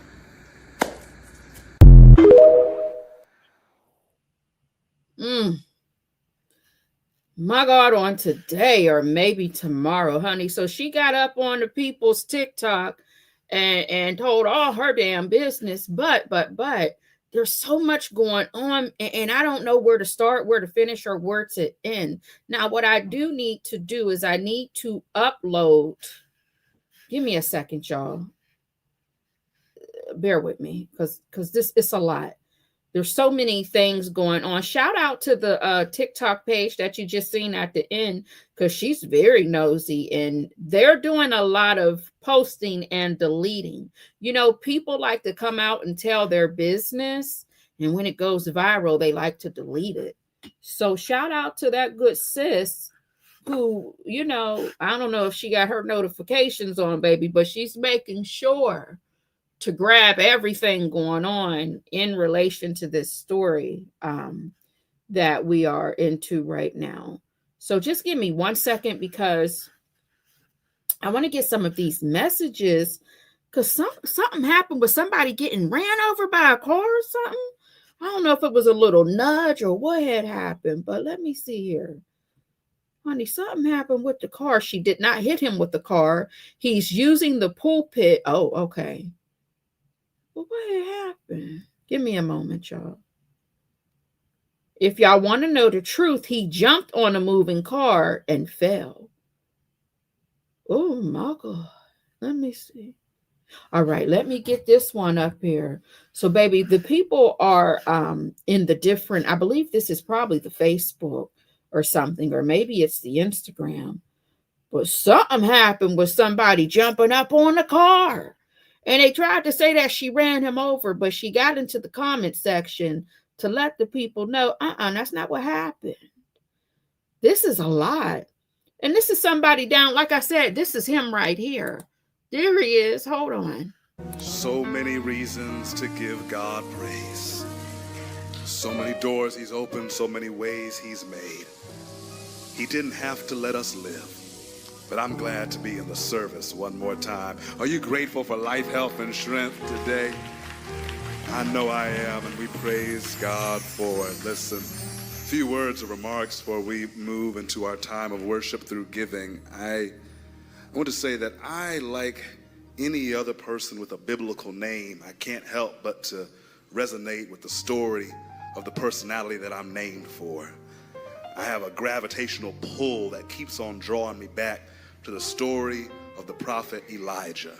My God, on today or maybe tomorrow, honey. So she got up on the people's TikTok and told all her damn business, but there's so much going on, and I don't know where to start, where to finish, or where to end. Now, what I do need to do is I need to upload. Give me a second, y'all. Bear with me, because this is a lot. There's so many things going on. Shout out to the TikTok page that you just seen at the end, because she's very nosy, and they're doing a lot of posting and deleting. You know, people like to come out and tell their business, and when it goes viral, they like to delete it. So shout out to that good sis who, you know, I don't know if she got her notifications on, baby, but she's making sure to grab everything going on in relation to this story that we are into right now. So just give me 1 second, because I want to get some of these messages, because something happened with somebody getting ran over by a car or something. I don't know if it was a little nudge or what had happened, but let me see here. Honey, something happened with the car. She did not hit him with the car. He's using the pulpit. Oh, okay. Well, what happened? Give me a moment, y'all. If y'all want to know the truth, he jumped on a moving car and fell. Oh, my God. Let me see. All right, let me get this one up here. So, baby, the people are in the different, I believe this is probably the Facebook or something, or maybe it's the Instagram. But something happened with somebody jumping up on the car. And they tried to say that she ran him over, but she got into the comment section to let the people know, that's not what happened. This is a lot. And this is somebody down, like I said, this is him right here. There he is. Hold on. So many reasons to give God praise. So many doors he's opened, so many ways he's made. He didn't have to let us live. But I'm glad to be in the service one more time. Are you grateful for life, health, and strength today? I know I am, and we praise God for it. Listen, a few words of remarks before we move into our time of worship through giving. I want to say that I, like any other person with a biblical name, I can't help but to resonate with the story of the personality that I'm named for. I have a gravitational pull that keeps on drawing me back to the story of the prophet Elijah.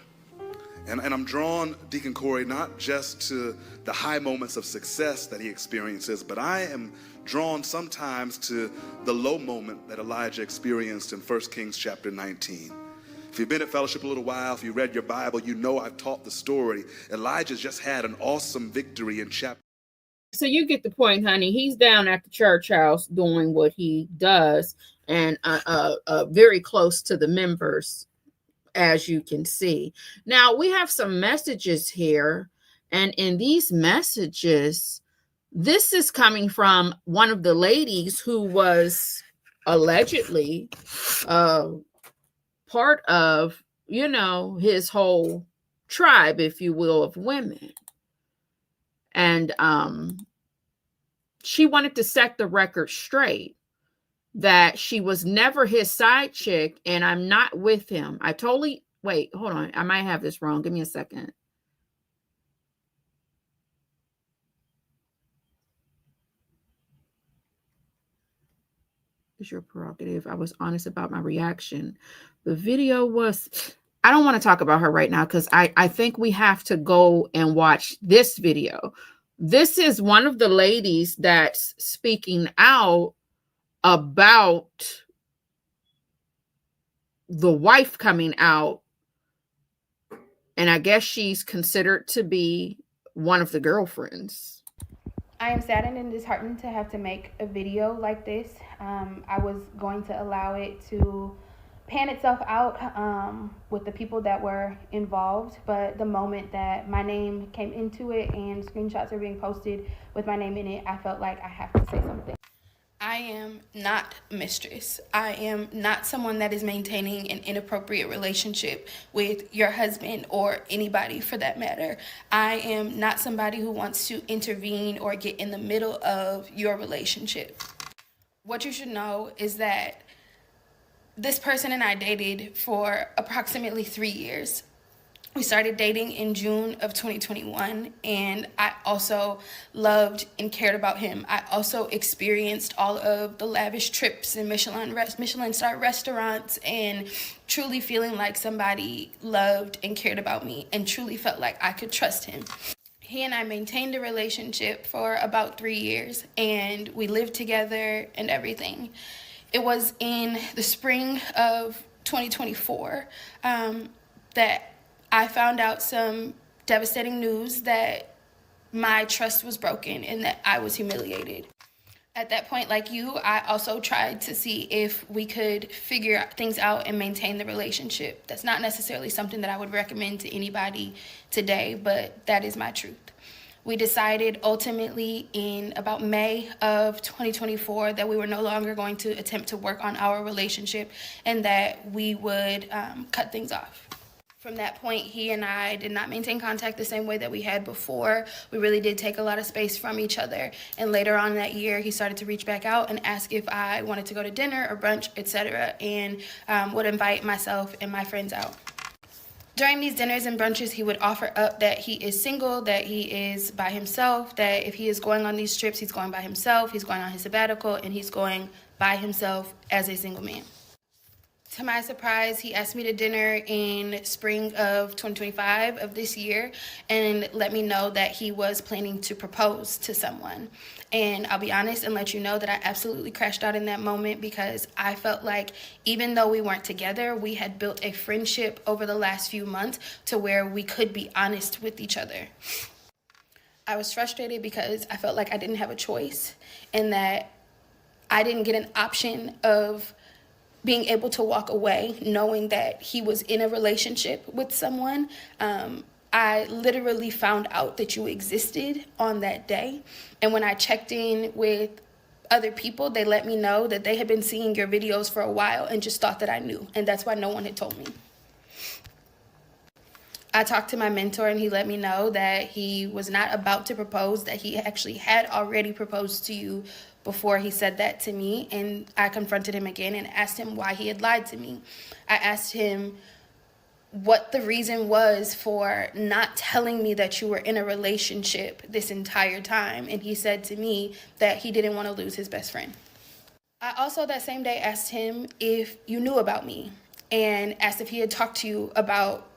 And I'm drawn, Deacon Corey, not just to the high moments of success that he experiences, but I am drawn sometimes to the low moment that Elijah experienced in 1 Kings chapter 19. If you've been at fellowship a little while, if you read your Bible, you know I've taught the story. Elijah just had an awesome victory in chapter. So you get the point, honey. He's down at the church house doing what he does, and very close to the members, as you can see. Now, we have some messages here, and in these messages, this is coming from one of the ladies who was allegedly part of, you know, his whole tribe, if you will, of women. And she wanted to set the record straight that she was never his side chick, and I'm not with him. Wait, hold on. I might have this wrong. Give me a second. It's your prerogative. I was honest about my reaction. The video was, I don't want to talk about her right now, because I think we have to go and watch this video. This is one of the ladies that's speaking out about the wife coming out, and I guess she's considered to be one of the girlfriends. I am saddened and disheartened to have to make a video like this. I was going to allow it to pan itself out with the people that were involved, but the moment that my name came into it and screenshots are being posted with my name in it, I felt like I have to say something. I am not a mistress. I am not someone that is maintaining an inappropriate relationship with your husband or anybody for that matter. I am not somebody who wants to intervene or get in the middle of your relationship. What you should know is that this person and I dated for approximately 3 years. We started dating in June of 2021, and I also loved and cared about him. I also experienced all of the lavish trips and Michelin-star restaurants, and truly feeling like somebody loved and cared about me and truly felt like I could trust him. He and I maintained a relationship for about 3 years, and we lived together and everything. It was in the spring of 2024 that I found out some devastating news that my trust was broken and that I was humiliated. At that point, like you, I also tried to see if we could figure things out and maintain the relationship. That's not necessarily something that I would recommend to anybody today, but that is my truth. We decided ultimately in about May of 2024 that we were no longer going to attempt to work on our relationship and that we would cut things off. From that point, he and I did not maintain contact the same way that we had before. We really did take a lot of space from each other. And later on that year, he started to reach back out and ask if I wanted to go to dinner or brunch, etc., and would invite myself and my friends out. During these dinners and brunches, he would offer up that he is single, that he is by himself, that if he is going on these trips, he's going by himself, he's going on his sabbatical, and he's going by himself as a single man. To my surprise, he asked me to dinner in spring of 2025 of this year and let me know that he was planning to propose to someone. And I'll be honest and let you know that I absolutely crashed out in that moment because I felt like even though we weren't together, we had built a friendship over the last few months to where we could be honest with each other. I was frustrated because I felt like I didn't have a choice and that I didn't get an option of being able to walk away knowing that he was in a relationship with someone. I literally found out that you existed on that day. And when I checked in with other people, they let me know that they had been seeing your videos for a while and just thought that I knew. And that's why no one had told me. I talked to my mentor and he let me know that he was not about to propose, that he actually had already proposed to you before he said that to me. And I confronted him again and asked him why he had lied to me. I asked him what the reason was for not telling me that you were in a relationship this entire time. And he said to me that he didn't want to lose his best friend. I also that same day asked him if you knew about me and asked if he had talked to you about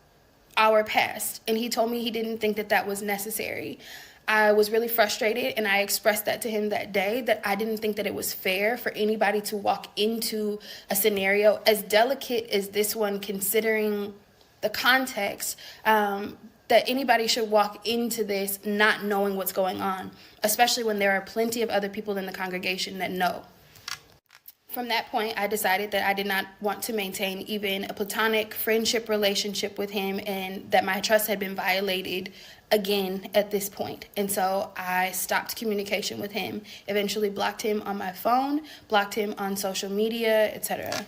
our past. And he told me he didn't think that that was necessary. I was really frustrated and I expressed that to him that day, that I didn't think that it was fair for anybody to walk into a scenario as delicate as this one, considering the context, that anybody should walk into this not knowing what's going on, especially when there are plenty of other people in the congregation that know. From that point, I decided that I did not want to maintain even a platonic friendship relationship with him and that my trust had been violated again at this point. And so I stopped communication with him, eventually blocked him on my phone, blocked him on social media, etc.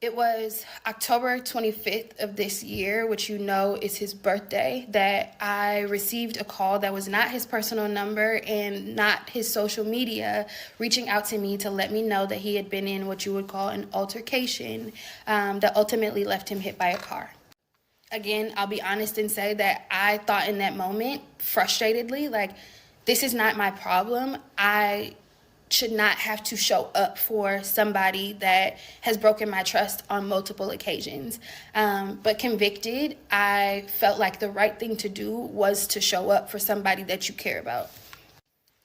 It was October 25th of this year, which you know is his birthday, that I received a call that was not his personal number and not his social media, reaching out to me to let me know that he had been in what you would call an altercation that ultimately left him hit by a car. Again, I'll be honest and say that I thought in that moment, frustratedly, like, this is not my problem. I should not have to show up for somebody that has broken my trust on multiple occasions. But convicted, I felt like the right thing to do was to show up for somebody that you care about.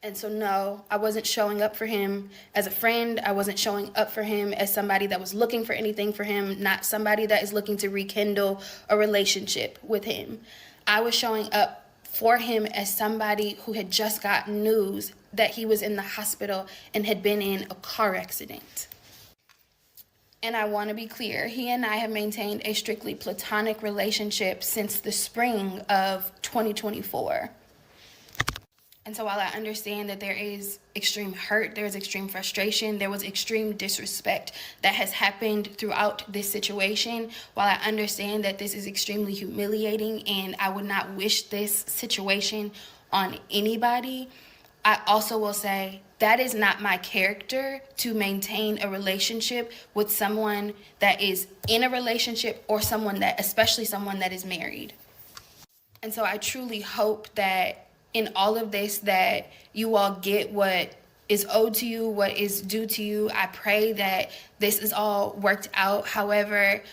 And so no, I wasn't showing up for him as a friend. I wasn't showing up for him as somebody that was looking for anything for him, not somebody that is looking to rekindle a relationship with him. I was showing up for him as somebody who had just gotten news that he was in the hospital and had been in a car accident. And I want to be clear, he and I have maintained a strictly platonic relationship since the spring of 2024. And so while I understand that there is extreme hurt, there is extreme frustration, there was extreme disrespect that has happened throughout this situation, while I understand that this is extremely humiliating and I would not wish this situation on anybody, I also will say that is not my character to maintain a relationship with someone that is in a relationship or especially someone that is married. And so I truly hope that in all of this that you all get what is owed to you, what is due to you. I pray that this is all worked out. However,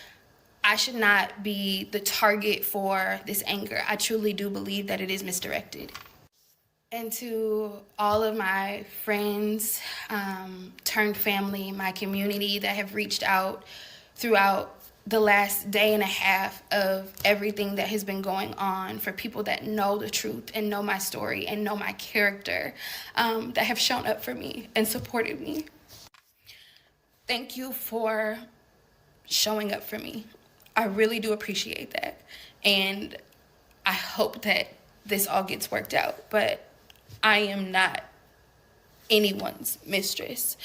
I should not be the target for this anger. I truly do believe that it is misdirected. And to all of my friends, turned family, my community that have reached out throughout the last day and a half of everything that has been going on, for people that know the truth and know my story and know my character, that have shown up for me and supported me. Thank you for showing up for me. I really do appreciate that. And I hope that this all gets worked out, but I am not anyone's mistress.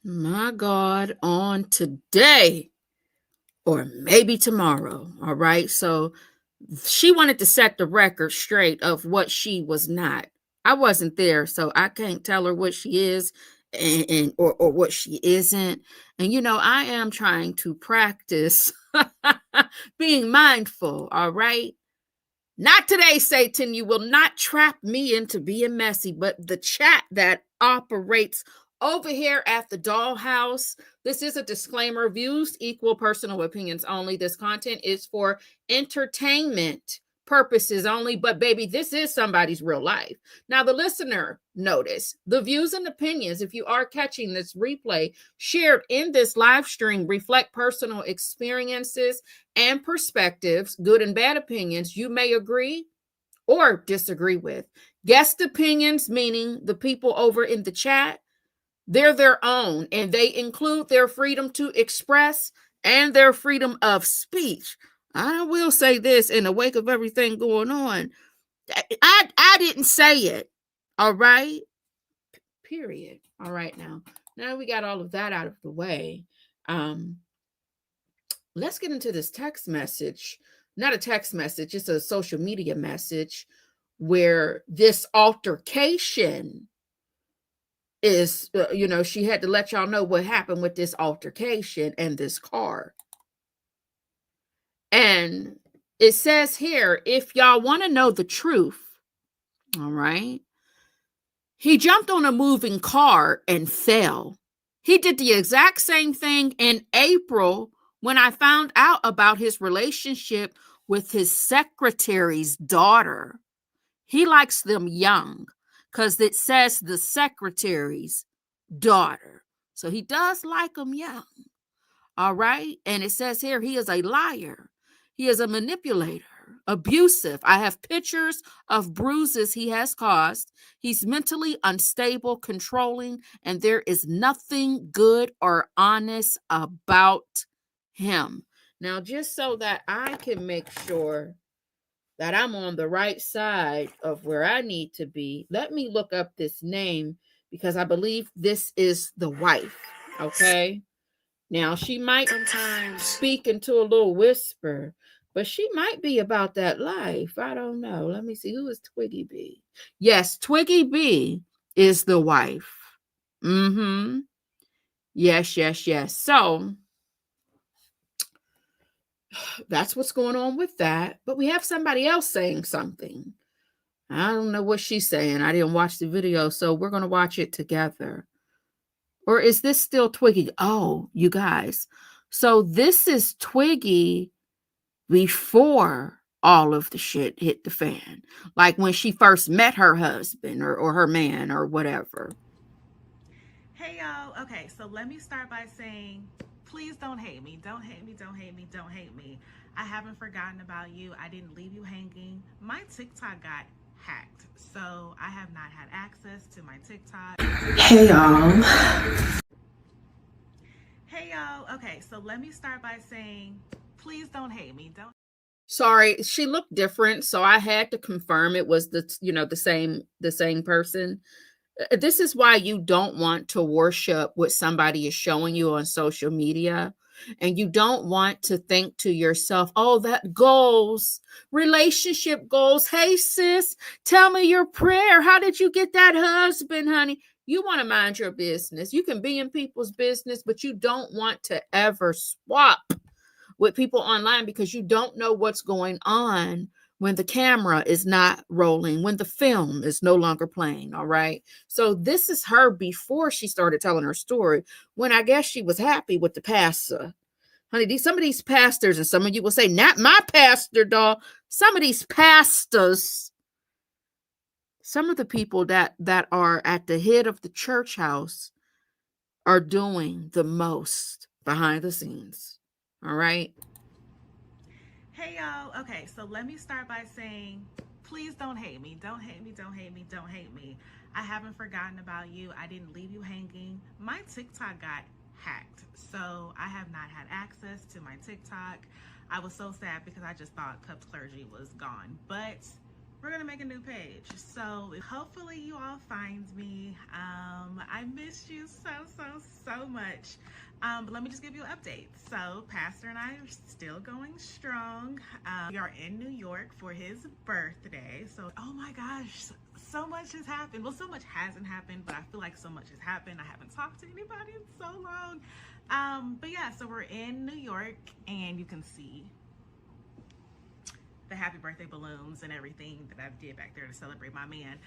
My God, on today, or maybe tomorrow. All right. So she wanted to set the record straight of what she was not. I wasn't there, so I can't tell her what she is or what she isn't. And I am trying to practice being mindful. All right. Not today, Satan. You will not trap me into being messy, but the chat that operates over here at the Dollhouse. This is a disclaimer. Views equal personal opinions only. This content is for entertainment purposes only, but baby, this is somebody's real life. Now, the listener, notice the views and opinions, if you are catching this replay, shared in this live stream reflect personal experiences and perspectives, good and bad opinions you may agree or disagree with. Guest opinions, meaning the people over in the chat, they're their own, and they include their freedom to express and their freedom of speech. I will say this, in the wake of everything going on, I didn't say it. All right. Period. All right. Now we got all of that out of the way. Let's get into this text message. Not a text message, it's a social media message where this altercation is, she had to let y'all know what happened with this altercation and this car. And it says here, if y'all want to know the truth, all right, he jumped on a moving car and fell. He did the exact same thing in April when I found out about his relationship with his secretary's daughter. He likes them young because it says the secretary's daughter. So he does like them young. All right. And it says here, he is a liar. He is a manipulator, abusive. I have pictures of bruises he has caused. He's mentally unstable, controlling, and there is nothing good or honest about him. Now, just so that I can make sure that I'm on the right side of where I need to be, let me look up this name because I believe this is the wife. Okay. Now, she might sometimes speak into a little whisper, but she might be about that life. I don't know. Let me see. Who is Twiggy B? Yes, Twiggy B is the wife. Yes. So that's what's going on with that. But we have somebody else saying something. I don't know what she's saying. I didn't watch the video, so we're going to watch it together. Or is this still Twiggy? Oh, you guys. So this is Twiggy before all of the shit hit the fan. Like when she first met her husband or her man or whatever. Hey, y'all. Okay, so let me start by saying, please don't hate me. Don't hate me. Don't hate me. Don't hate me. I haven't forgotten about you. I didn't leave you hanging. My TikTok got hacked, so I have not had access to my TikTok. Hey y'all. Hey y'all. Okay, so let me start by saying, please don't hate me. Don't. Sorry, she looked different, so I had to confirm it was the same person. This is why you don't want to worship what somebody is showing you on social media. And you don't want to think to yourself, oh, that goals, relationship goals. Hey, sis, tell me your prayer. How did you get that husband, honey? You want to mind your business. You can be in people's business, but you don't want to ever swap with people online because you don't know what's going on when the camera is not rolling, when the film is no longer playing, all right? So this is her before she started telling her story, when I guess she was happy with the pastor. Honey, some of these pastors, and some of you will say, not my pastor, doll. Some of these pastors, some of the people that are at the head of the church house are doing the most behind the scenes, all right? Hey y'all, okay, so let me start by saying, please don't hate me. Don't hate me, don't hate me, don't hate me. I haven't forgotten about you. I didn't leave you hanging. My TikTok got hacked, so I have not had access to my TikTok. I was so sad because I just thought Cups Clergy was gone, but we're gonna make a new page. So hopefully you all find me. I missed you so much. But let me just give you an update. So Pastor and I are still going strong. We are in New York for his birthday. So, oh my gosh, so much has happened. Well, so much hasn't happened, but I feel like so much has happened. I haven't talked to anybody in so long. But yeah, so we're in New York and you can see the happy birthday balloons and everything that I did back there to celebrate my man.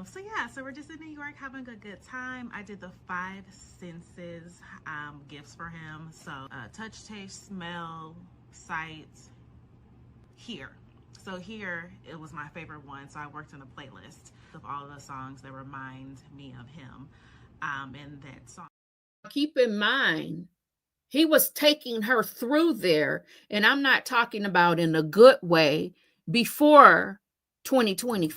So yeah, so we're just in New York having a good time. I did the 5 senses gifts for him. So touch, taste, smell, sight, hear. So here, it was my favorite one. So I worked on a playlist of all of the songs that remind me of him and that song. Keep in mind, he was taking her through there, and I'm not talking about in a good way, before 2020.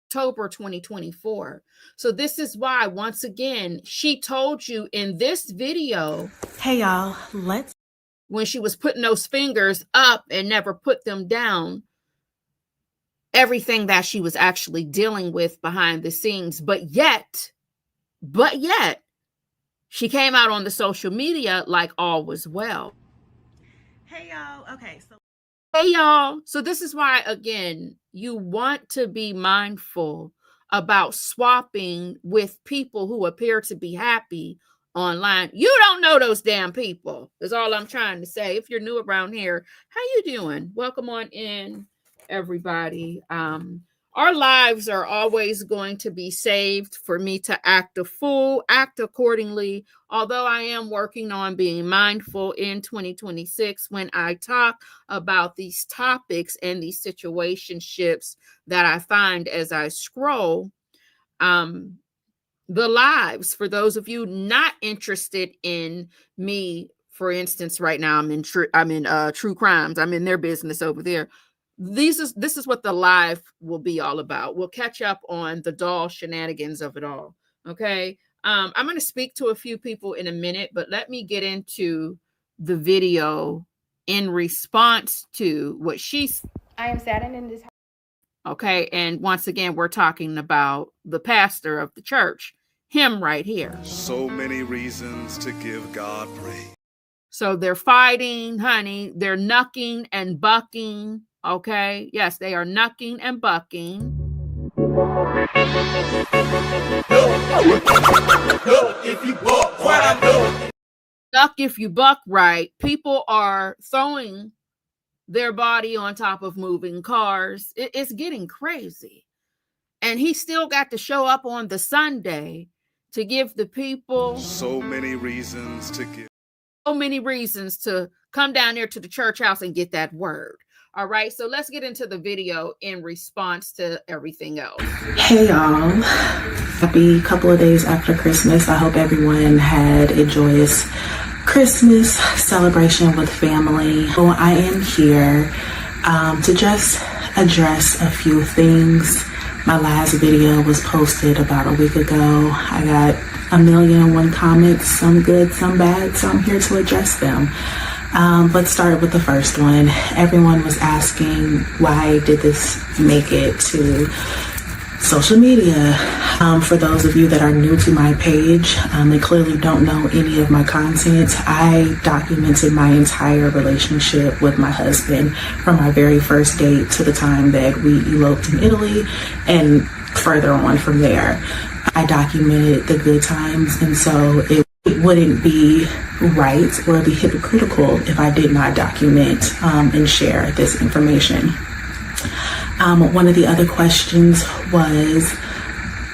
October 2024. So this is why, once again, she told you in this video, hey y'all, when she was putting those fingers up and never put them down, everything that she was actually dealing with behind the scenes. But yet, she came out on the social media like all was well. Hey y'all, okay, so hey y'all, so this is why, again, you want to be mindful about swapping with people who appear to be happy online. You don't know those damn people, is all I'm trying to say. If you're new around here, how you doing? Welcome on in, everybody. Our lives are always going to be saved for me to act a fool, act accordingly, although I am working on being mindful in 2026 when I talk about these topics and these situationships that I find as I scroll the lives. For those of you not interested in me, for instance, right now I'm in true crimes. I'm in their business over there. This is what the live will be all about. We'll catch up on the doll shenanigans of it all. Okay. I'm going to speak to a few people in a minute, but let me get into the video in response to what she's. I am saddened in this. Okay. And once again, we're talking about the pastor of the church, him right here. So many reasons to give God praise. So they're fighting, honey. They're knucking and bucking. Okay. Yes, they are knucking and bucking. If you buck, what I know. Duck if you buck right. People are throwing their body on top of moving cars. It's getting crazy. And he still got to show up on the Sunday to give the people so many reasons to give. So many reasons to come down there to the church house and get that word. All right, so let's get into the video in response to everything else. Hey y'all, happy couple of days after Christmas. I hope everyone had a joyous Christmas celebration with family. Well, I am here to just address a few things. My last video was posted about a week ago. I got 1,000,001 comments, some good, some bad, so I'm here to address them. Let's start with the first one. Everyone was asking, why did this make it to Social media. For those of you that are new to my page, they clearly don't know any of my content. I documented my entire relationship with my husband from our very first date to the time that we eloped in Italy and further on from there. I documented the good times, and so it wouldn't be right or be hypocritical if I did not document and share this information. One of the other questions was,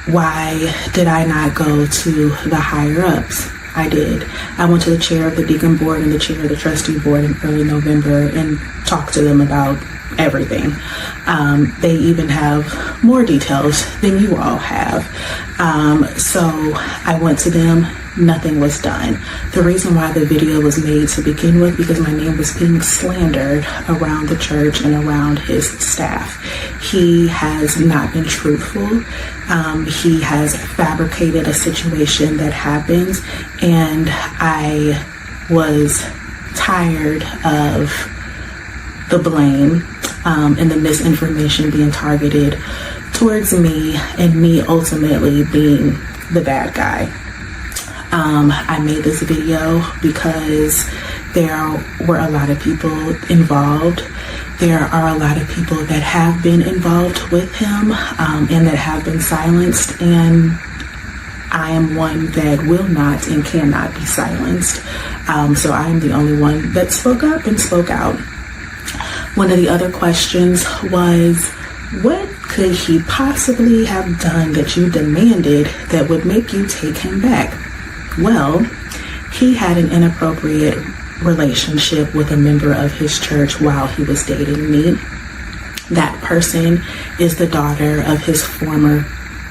why did I not go to the higher ups? I did. I went to the chair of the deacon board and the chair of the trustee board in early November and talked to them about everything. They even have more details than you all have. So I went to them. Nothing was done. The reason why the video was made to begin with, because my name was being slandered around the church and around his staff. He has not been truthful. He has fabricated a situation that happened, and I was tired of the blame and the misinformation being targeted towards me, and me ultimately being the bad guy. I made this video because there were a lot of people involved. There are a lot of people that have been involved with him and that have been silenced, and I am one that will not and cannot be silenced. So I am the only one that spoke up and spoke out. One of the other questions was, what could he possibly have done that you demanded that would make you take him back? Well, he had an inappropriate relationship with a member of his church while he was dating me. That person is the daughter of his former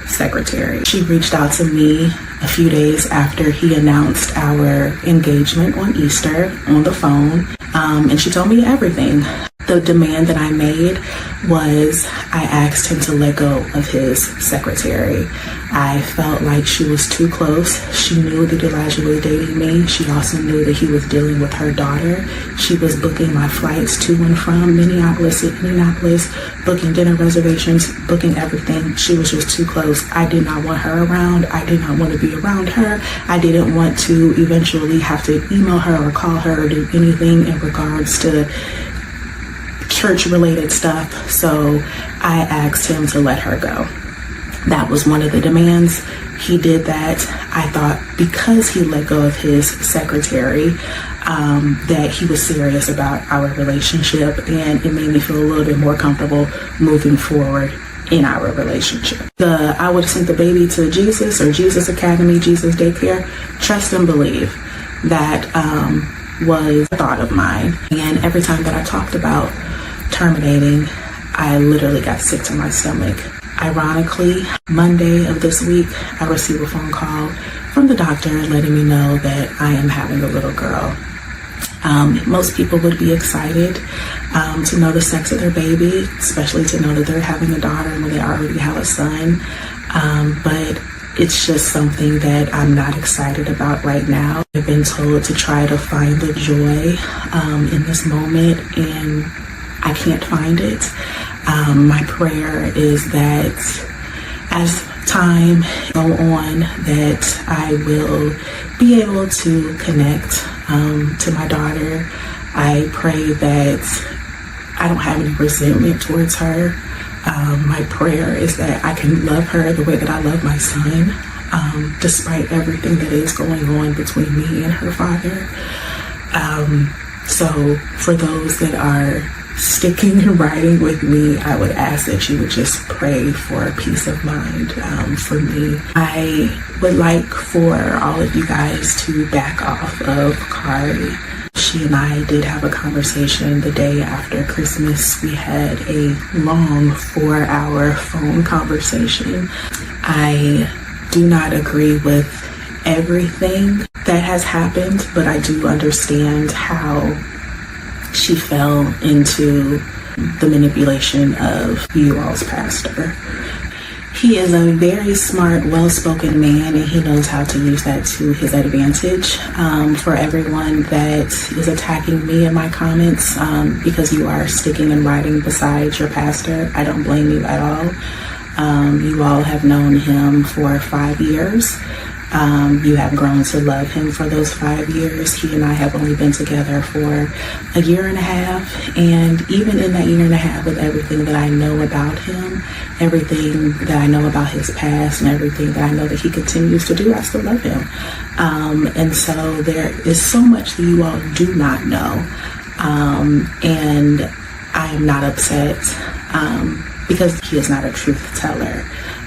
secretary. She reached out to me a few days after he announced our engagement on Easter on the phone, and she told me everything. The demand that I made was, I asked him to let go of his secretary. I felt like she was too close. She knew that Elijah was dating me. She also knew that he was dealing with her daughter. She was booking my flights to and from Minneapolis, Indianapolis, booking dinner reservations, booking everything. She was just too close. I did not want her around. I did not want to be around her. I didn't want to eventually have to email her or call her or do anything in regards to church-related stuff, so I asked him to let her go. That was one of the demands. He did that. I thought because he let go of his secretary, that he was serious about our relationship, and it made me feel a little bit more comfortable moving forward in our relationship. I would have sent the baby to Jesus or Jesus Academy, Jesus Daycare. Trust and believe that was a thought of mine. And every time that I talked about terminating, I literally got sick to my stomach. Ironically, Monday of this week, I received a phone call from the doctor letting me know that I am having a little girl. Most people would be excited to know the sex of their baby, especially to know that they're having a daughter when they already have a son. But it's just something that I'm not excited about right now. I've been told to try to find the joy in this moment, and I can't find it. My prayer is that as time goes on, that I will be able to connect to my daughter. I pray that I don't have any resentment towards her. My prayer is that I can love her the way that I love my son, despite everything that is going on between me and her father. So for those that are sticking and riding with me, I would ask that you would just pray for peace of mind for me. I would like for all of you guys to back off of Kari. She and I did have a conversation the day after Christmas. We had a long 4-hour phone conversation. I do not agree with everything that has happened, but I do understand how she fell into the manipulation of you all's pastor. He is a very smart, well-spoken man, and he knows how to use that to his advantage. For everyone that is attacking me in my comments because you are sticking and riding beside your pastor, I don't blame you at all. You all have known him for 5 years. You have grown to love him for those 5 years. He and I have only been together for a year and a half. And even in that year and a half, with everything that I know about him, everything that I know about his past, and everything that I know that he continues to do, I still love him. And so there is so much that you all do not know. And I am not upset because he is not a truth teller.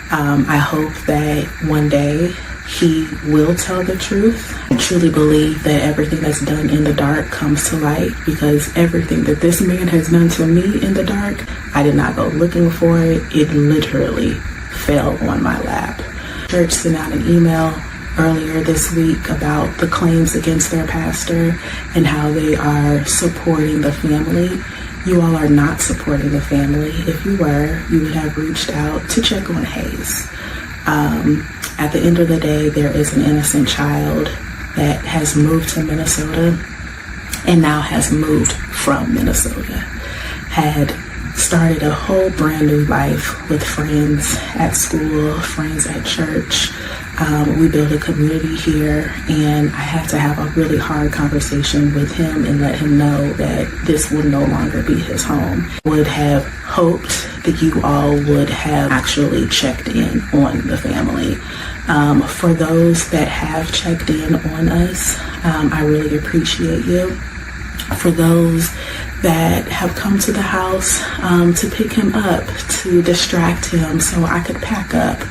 I hope that one day he will tell the truth. I truly believe that everything that's done in the dark comes to light, because everything that this man has done to me in the dark, I did not go looking for it. It literally fell on my lap. Church sent out an email earlier this week about the claims against their pastor and how they are supporting the family. You all are not supporting the family. If you were, you would have reached out to check on Hayes. At the end of the day, there is an innocent child that has moved to Minnesota and now has moved from Minnesota, had started a whole brand new life with friends at school, friends at church. We built a community here, and I had to have a really hard conversation with him and let him know that this will no longer be his home. Would have hoped that you all would have actually checked in on the family. For those that have checked in on us, I really appreciate you. For those that have come to the house to pick him up, to distract him so I could pack up,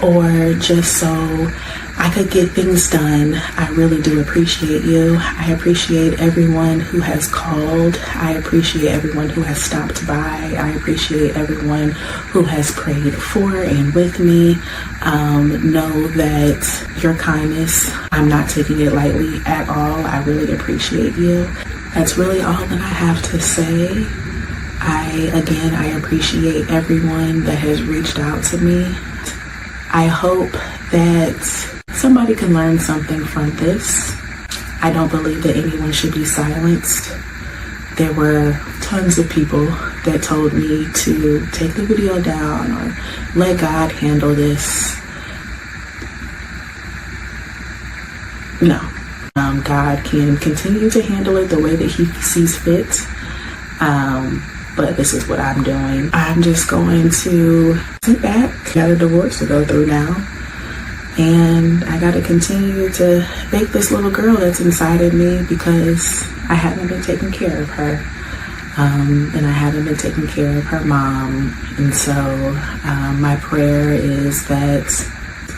or just so I could get things done, I really do appreciate you. I appreciate everyone who has called. I appreciate everyone who has stopped by. I appreciate everyone who has prayed for and with me. Know that your kindness, I'm not taking it lightly at all. I really appreciate you. That's really all that I have to say. I appreciate everyone that has reached out to me. I hope that somebody can learn something from this. I don't believe that anyone should be silenced. There were tons of people that told me to take the video down or let God handle this. No. God can continue to handle it the way that he sees fit. But this is what I'm doing. I'm just going to sit back. Got a divorce to go through now. And I got to continue to make this little girl that's inside of me, because I haven't been taking care of her. And I haven't been taking care of her mom. And so my prayer is that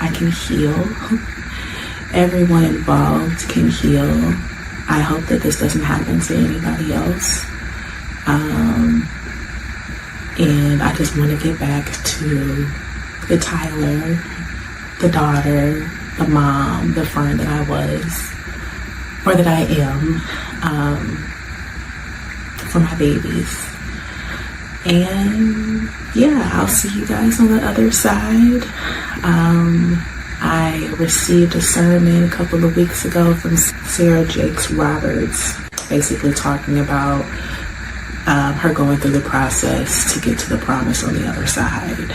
I can heal. Everyone involved can heal. I hope that this doesn't happen to anybody else. And I just want to get back to the Tyler, the daughter, the mom, the friend that I was, or that I am, for my babies. And yeah, I'll see you guys on the other side. I received a sermon a couple of weeks ago from Sarah Jakes Roberts, basically talking about her going through the process to get to the promise on the other side.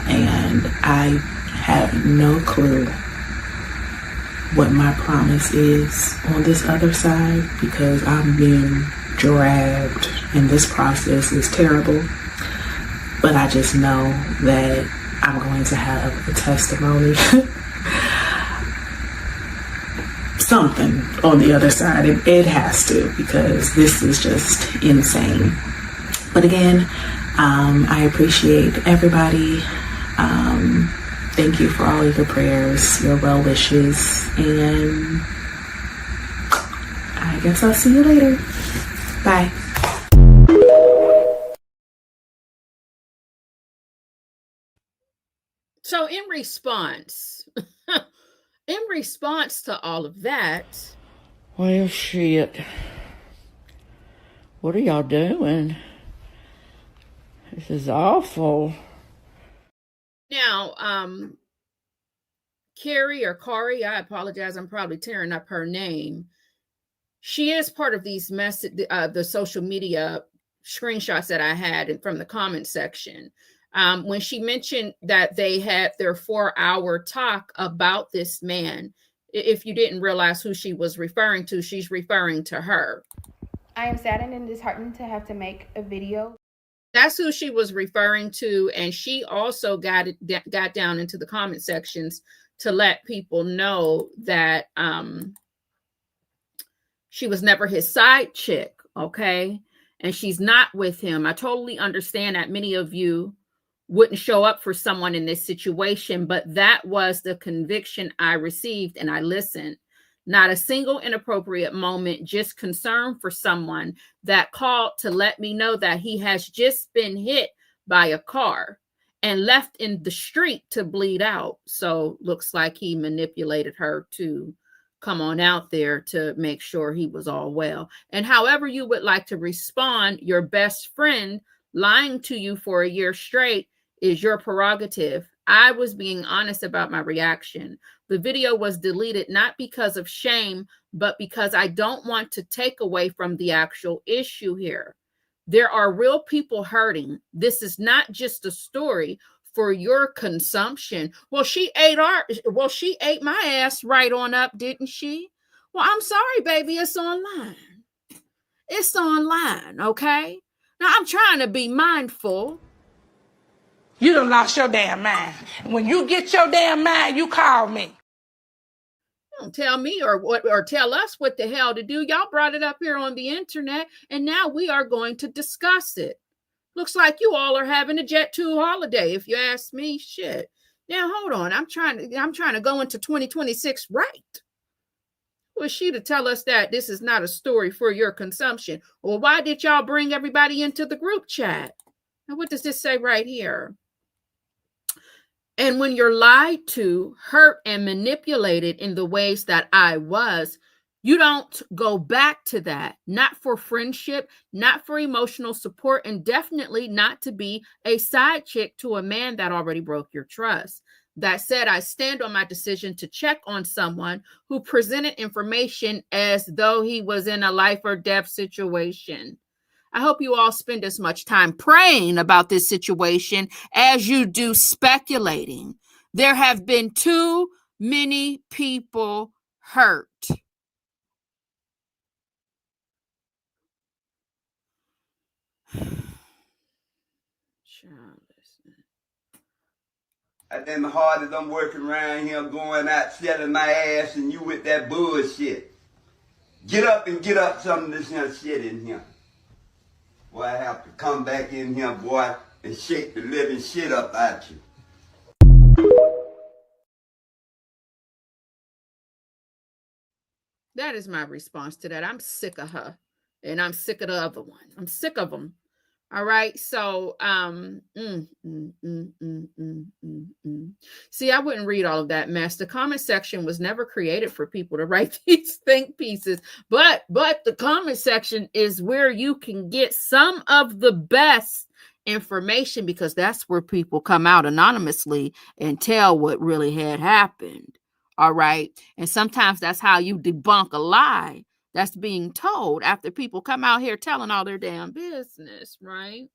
And I have no clue what my promise is on this other side, because I'm being dragged and this process is terrible. But I just know that I'm going to have a testimony. Something on the other side. It has to, because this is just insane. But again, I appreciate everybody. Thank you for all of your prayers, your well wishes, and I guess I'll see you later. Bye. So in response to all of that, well, shit. What are y'all doing? This is awful. now, Carrie or Kari, I apologize, I'm probably tearing up her name. She is part of these the social media screenshots that I had from the comment section. When she mentioned that they had their 4-hour talk about this man, if you didn't realize who she was referring to, she's referring to her. I am saddened and disheartened to have to make a video. That's who she was referring to. And she also got down into the comment sections to let people know that she was never his side chick, okay? And she's not with him. I totally understand that many of you wouldn't show up for someone in this situation, but that was the conviction I received, and I listened. Not a single inappropriate moment, just concern for someone that called to let me know that he has just been hit by a car and left in the street to bleed out. So looks like he manipulated her to come on out there to make sure he was all well. And however you would like to respond, your best friend lying to you for a year straight is your prerogative. I was being honest about my reaction. The video was deleted not because of shame, but because I don't want to take away from the actual issue here. There are real people hurting. This is not just a story for your consumption. Well, she ate my ass right on up, didn't she? Well, I'm sorry, baby. It's online. It's online, okay? Now, I'm trying to be mindful. You done lost your damn mind. When you get your damn mind, you call me. Don't tell me or tell us what the hell to do. Y'all brought it up here on the internet, and now we are going to discuss it. Looks like you all are having a Jet2 holiday, if you ask me. Shit. Now, hold on. I'm trying to go into 2026 right. Was she to tell us that this is not a story for your consumption? Well, why did y'all bring everybody into the group chat? Now, what does this say right here? And when you're lied to, hurt, and manipulated in the ways that I was, you don't go back to that. Not for friendship, not for emotional support, and definitely not to be a side chick to a man that already broke your trust. That said, I stand on my decision to check on someone who presented information as though he was in a life or death situation. I hope you all spend as much time praying about this situation as you do speculating. There have been too many people hurt. And then the hardest I'm working around here going out selling my ass and you with that bullshit. Get up and get up some of this here shit in here. Boy, I have to come back in here, boy, and shake the living shit up at you. That is my response to that. I'm sick of her, and I'm sick of the other one. I'm sick of them. All right. So, see, I wouldn't read all of that mess. The comment section was never created for people to write these think pieces, but the comment section is where you can get some of the best information, because that's where people come out anonymously and tell what really had happened. All right. And sometimes that's how you debunk a lie that's being told after people come out here telling all their damn business, right?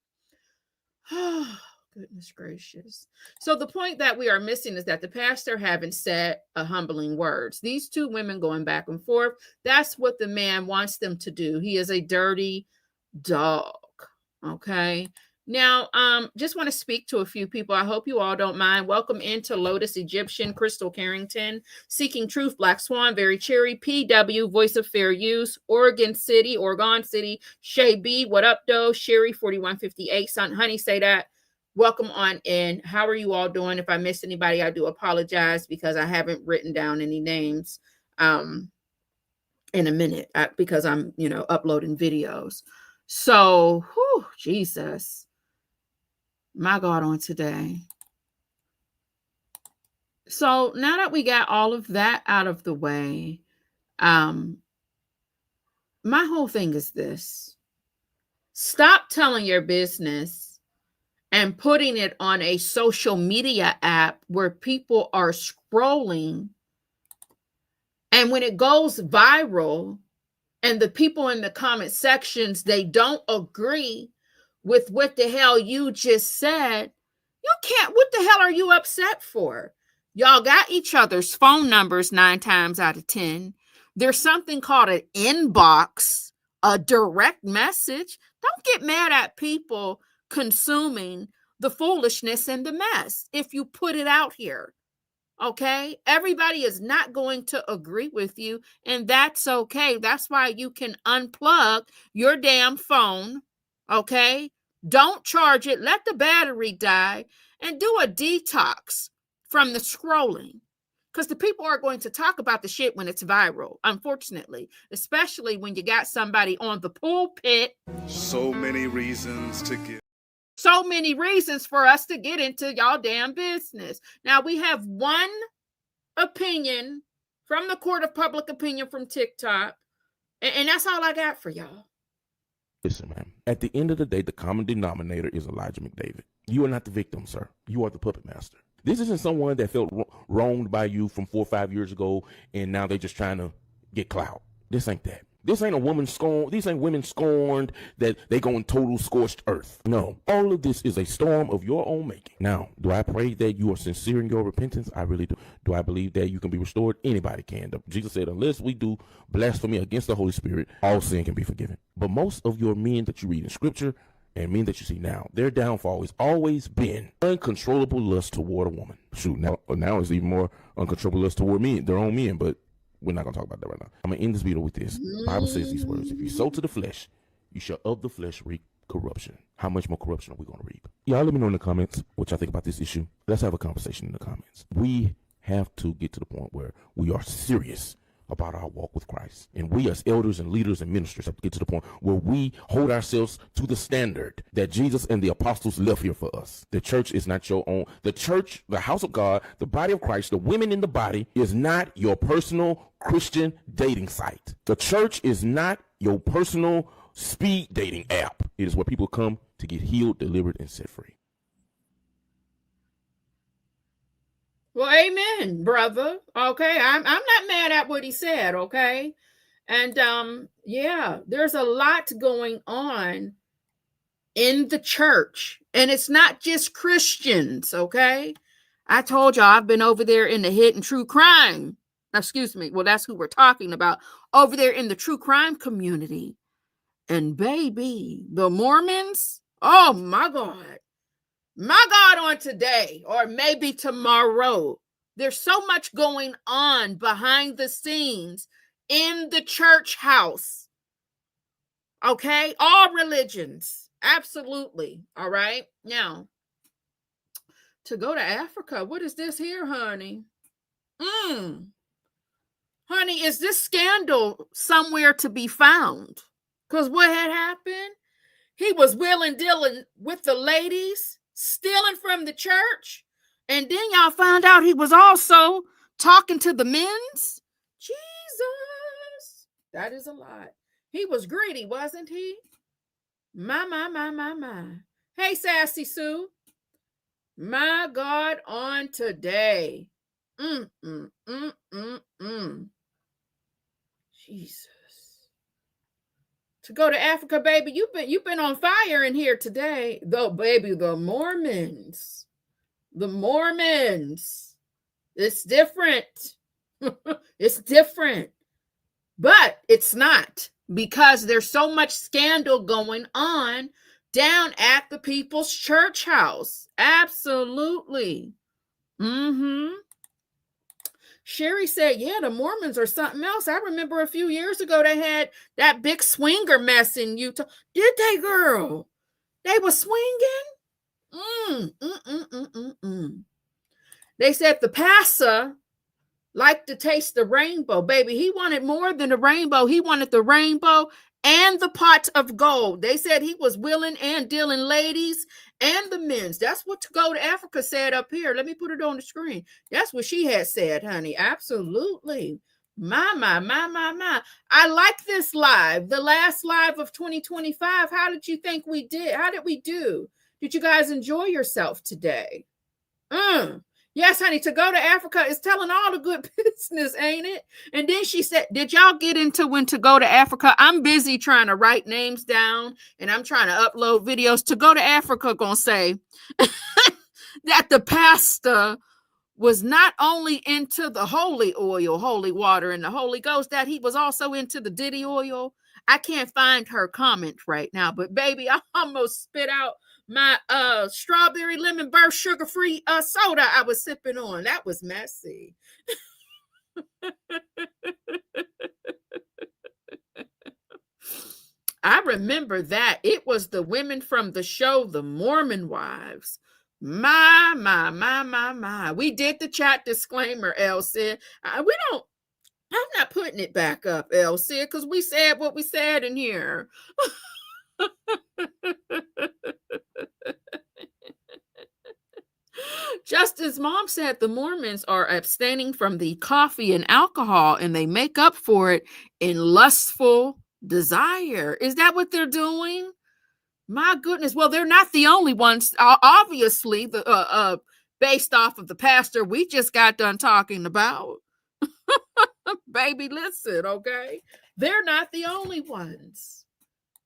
Oh, goodness gracious. So the point that we are missing is that the pastor haven't said a humbling words. These two women going back and forth, that's what the man wants them to do. He is a dirty dog, okay? Now, just want to speak to a few people. I hope you all don't mind. Welcome into Lotus Egyptian, Crystal Carrington, Seeking Truth, Black Swan, Very Cherry, PW, Voice of Fair Use, Oregon City, Shay B, What Up, Doe, Sherry, 4158, Son, Honey, Say That. Welcome on in. How are you all doing? If I missed anybody, I do apologize because I haven't written down any names in a minute because I'm, uploading videos. So, whew, Jesus. My God, on today. So now that we got all of that out of the way, my whole thing is this. Stop telling your business and putting it on a social media app where people are scrolling. And when it goes viral and the people in the comment sections, they don't agree with what the hell you just said, You can't. What the hell are you upset for? Y'all got each other's phone numbers 9 times out of 10. There's something called an inbox, a direct message. Don't get mad at people consuming the foolishness and the mess if you put it out here. Okay? Everybody is not going to agree with you, and that's okay. That's why you can unplug your damn phone. Okay? Don't charge it. Let the battery die and do a detox from the scrolling. Because the people are going to talk about the shit when it's viral, unfortunately, especially when you got somebody on the pulpit. So many reasons to give. So many reasons for us to get into y'all damn business. Now, we have one opinion from the court of public opinion from TikTok, and that's all I got for y'all. Listen, man, at the end of the day, the common denominator is Elijah McDavid. You are not the victim, sir. You are the puppet master. This isn't someone that felt wronged by you from 4 or 5 years ago, and now they're just trying to get clout. This ain't that. This ain't a woman scorned. These ain't women scorned that they go in total scorched earth. No, all of this is a storm of your own making. Now, do I pray that you are sincere in your repentance? I really do. Do I believe that you can be restored? Anybody can. Jesus said, unless we do blasphemy against the Holy Spirit, all sin can be forgiven. But most of your men that you read in Scripture and men that you see now, their downfall has always been uncontrollable lust toward a woman. Shoot, now it's even more uncontrollable lust toward men, their own men, but we're not going to talk about that right now. I'm going to end this video with this. The Bible says these words: if you sow to the flesh, you shall of the flesh reap corruption. How much more corruption are we going to reap? Y'all let me know in the comments what y'all think about this issue. Let's have a conversation in the comments. We have to get to the point where we are serious about our walk with Christ. And we as elders and leaders and ministers have to get to the point where we hold ourselves to the standard that Jesus and the apostles left here for us. The church is not your own. The church, the house of God, the body of Christ, the women in the body is not your personal Christian dating site. The church is not your personal speed dating app. It is where people come to get healed, delivered, and set free. Well, amen, brother. Okay, I'm not mad at what he said, okay? And yeah, there's a lot going on in the church, and it's not just Christians, okay? I told y'all I've been over there in the hidden true crime. Excuse me. Well, that's who we're talking about. Over there in the true crime community. And baby, the Mormons, oh my God. My God, on today, or maybe tomorrow, there's so much going on behind the scenes in the church house. Okay? All religions. Absolutely. All right? Now, to go to Africa, what is this here, honey? Honey, is this scandal somewhere to be found? Because what had happened? He was wheeling dealing with the ladies, stealing from the church, and then y'all found out he was also talking to the men's. Jesus, that is a lot. He was greedy, wasn't he? My. Hey, Sassy Sue. My God, on today. Jesus. To go to Africa, baby, you've been on fire in here today. Though, baby, the Mormons. It's different. It's different. But it's not, because there's so much scandal going on down at the People's Church House. Absolutely. Sherry said, yeah, the Mormons are something else. I remember a few years ago they had that big swinger mess in Utah. Did they, girl? They were swinging? They said the pastor liked to taste the rainbow. Baby, he wanted more than the rainbow. He wanted the rainbow and the pot of gold. They said he was willing and dealing ladies and the men's. That's what To Go to Africa said up here. Let me put it on the screen. That's what she had said, honey. Absolutely. My. I like this live, the last live of 2025. How did you think we did? How did we do? Did you guys enjoy yourself today? Yes, honey, To Go to Africa is telling all the good business, ain't it? And then she said, did y'all get into when To Go to Africa? I'm busy trying to write names down and I'm trying to upload videos. To Go to Africa gonna say, that the pastor was not only into the holy oil, holy water, and the Holy Ghost, that he was also into the Diddy oil. I can't find her comment right now, but baby, I almost spit out my strawberry lemon burst sugar-free soda I was sipping on. That was messy. I remember that. It was the women from the show, The Mormon Wives. My. We did the chat disclaimer, Elsie. I'm not putting it back up, Elsie, because we said what we said in here. Just as Mom said, the Mormons are abstaining from the coffee and alcohol, and they make up for it in lustful desire. Is that what they're doing? My goodness. Well, they're not the only ones. Obviously, based off of the pastor we just got done talking about. Baby, listen, okay? They're not the only ones.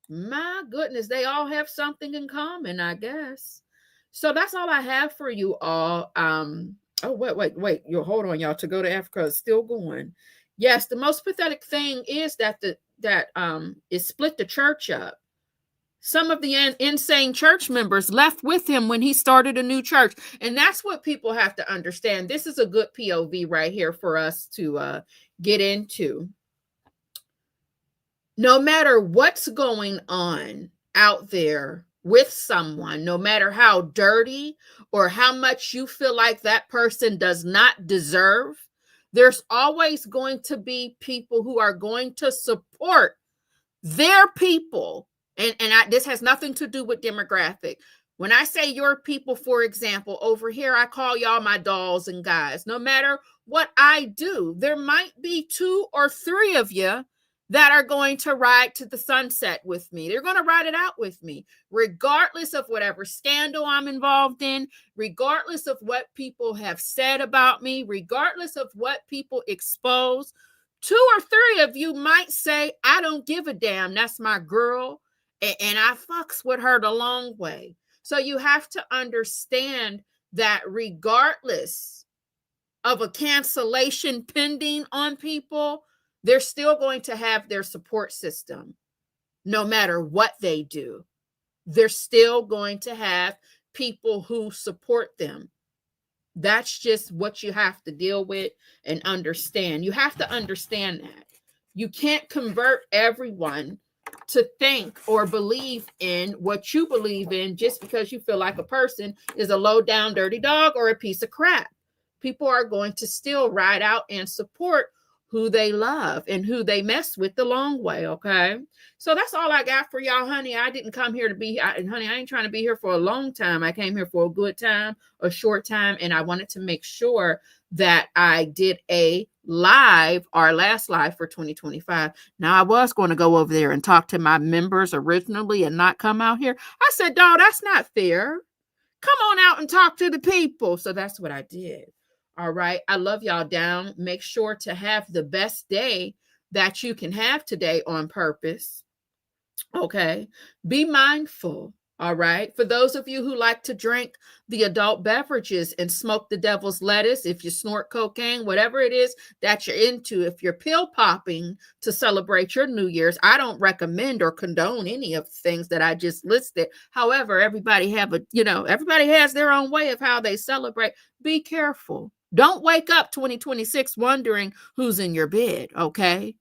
My goodness, they all have something in common, I guess. So that's all I have for you all. Wait. You hold on, y'all. To go to Africa is still going. Yes, the most pathetic thing is that it split the church up. Some of the insane church members left with him when he started a new church. And that's what people have to understand. This is a good POV right here for us to get into. No matter what's going on out there with someone, no matter how dirty or how much you feel like that person does not deserve, there's always going to be people who are going to support their people. And this has nothing to do with demographic. When I say your people, for example, over here, I call y'all my dolls and guys. No matter what I do, there might be 2 or 3 of you that are going to ride to the sunset with me. They're going to ride it out with me, regardless of whatever scandal I'm involved in, regardless of what people have said about me, regardless of what people expose. 2 or 3 of you might say, I don't give a damn. That's my girl. And I fucks with her the long way. So you have to understand that regardless of a cancellation pending on people, they're still going to have their support system. No matter what they do, they're still going to have people who support them. That's just what you have to deal with and understand. You have to understand that. You can't convert everyone to think or believe in what you believe in just because you feel like a person is a low down dirty dog or a piece of crap. People are going to still ride out and support who they love and who they mess with the long way, okay? So that's all I got for y'all, honey. I didn't come here to be, honey, I ain't trying to be here for a long time. I came here for a good time, a short time, and I wanted to make sure that I did our last live for 2025. Now, I was going to go over there and talk to my members originally and not come out here. I said, dog, that's not fair. Come on out and talk to the people. So that's what I did. All right. I love y'all down. Make sure to have the best day that you can have today on purpose. Okay. Be mindful. All right. For those of you who like to drink the adult beverages and smoke the devil's lettuce, if you snort cocaine, whatever it is that you're into, if you're pill popping to celebrate your New Year's, I don't recommend or condone any of the things that I just listed. However, everybody has their own way of how they celebrate. Be careful. Don't wake up 2026 wondering who's in your bed. Okay.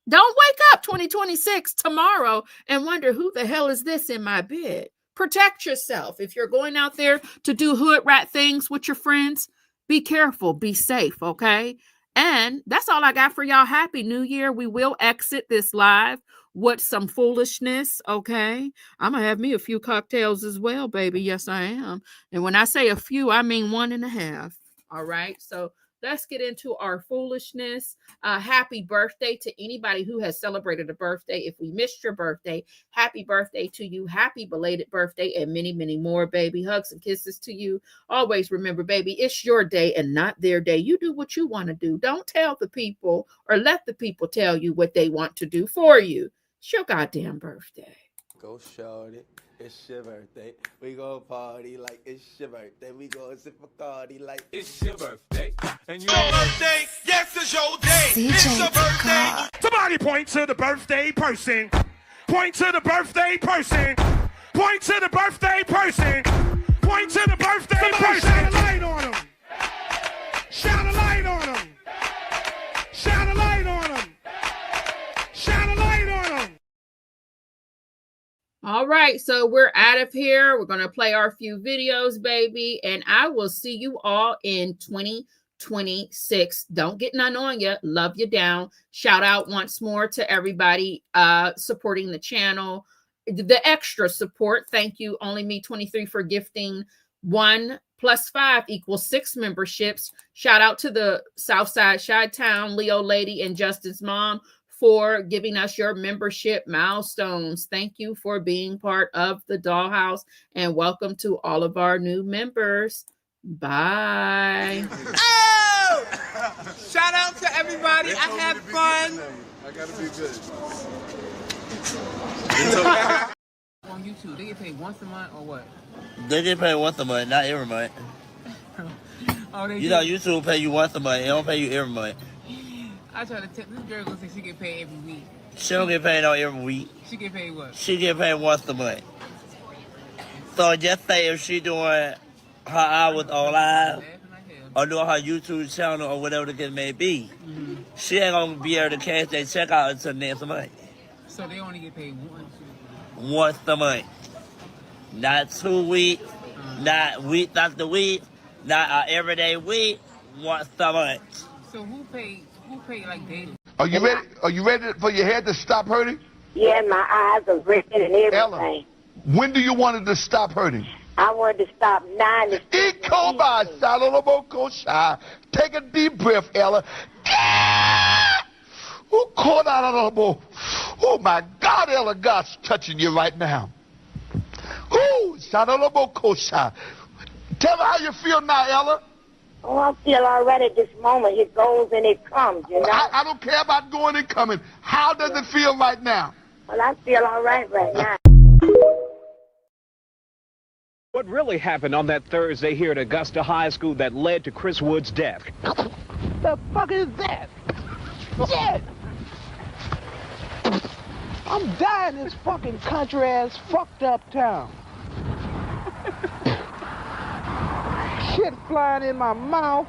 Don't wake up 2026 tomorrow and wonder who the hell is this in my bed. Protect yourself. If you're going out there to do hood rat things with your friends, be careful, be safe, okay? And that's all I got for y'all. Happy New Year. We will exit this live with some foolishness, okay? I'm going to have me a few cocktails as well, baby. Yes, I am. And when I say a few, I mean 1.5. All right? So let's get into our foolishness. Happy birthday to anybody who has celebrated a birthday. If we missed your birthday, happy birthday to you. Happy belated birthday and many, many more, baby. Hugs and kisses to you. Always remember, baby, it's your day and not their day. You do what you want to do. Don't tell the people or let the people tell you what they want to do for you. It's your goddamn birthday. Go shorty. It's your birthday. We gon' party like it's your birthday. We gon' sip Bacardi like it's your birthday. And your birthday, yes, it's your day. It's your birthday. Somebody point to the birthday person. Point to the birthday person. Point to the birthday person. Point to the birthday person. Shine a light on him. Shine a light on him. Shine a light on him. Shine a light on him. All right, so we're out of here. We're going to play our few videos, baby, and I will see you all in 2026. Don't get none on you. Love you down. Shout out once more to everybody supporting the channel. The extra support. Thank you, Only Me 23, for gifting 1 + 5 = 6 memberships. Shout out to the Southside Chi-Town, Leo Lady, and Justin's mom for giving us your membership milestones. Thank you for being part of the Dollhouse, and welcome to all of our new members. Bye. Oh! Shout out to everybody. I had fun. I gotta be good. On YouTube, they get paid once a month or what? They get paid once a month, not every month. Oh, they you know, YouTube pay you once a month. They don't pay you every month. I try to tell this girl gonna say she get paid every week. She don't get paid on every week. She get paid what? She get paid once a month. So just say if she doing her hours online or doing her YouTube channel or whatever the case may be, she ain't gonna be able to cash that check out until next month. So they only get paid once a month. Not 2 weeks, not week after week, not an everyday week, once a month. So who paid like daily? Are you ready? Are you ready for your head to stop hurting? Yeah, my eyes are red and everything. Ella, when do you want it to stop hurting? I wanted to stop 9 to 6. Take a deep breath, Ella. Oh my God, Ella, God's touching you right now. Tell me how you feel now, Ella. Oh, I feel all right at this moment. It goes and it comes, you know. I don't care about going and coming. How does it feel right now? Well, I feel all right now. What really happened on that Thursday here at Augusta High School that led to Chris Wood's death? The fuck is that? Shit! I'm dying in this fucking country-ass fucked up town. Shit flying in my mouth.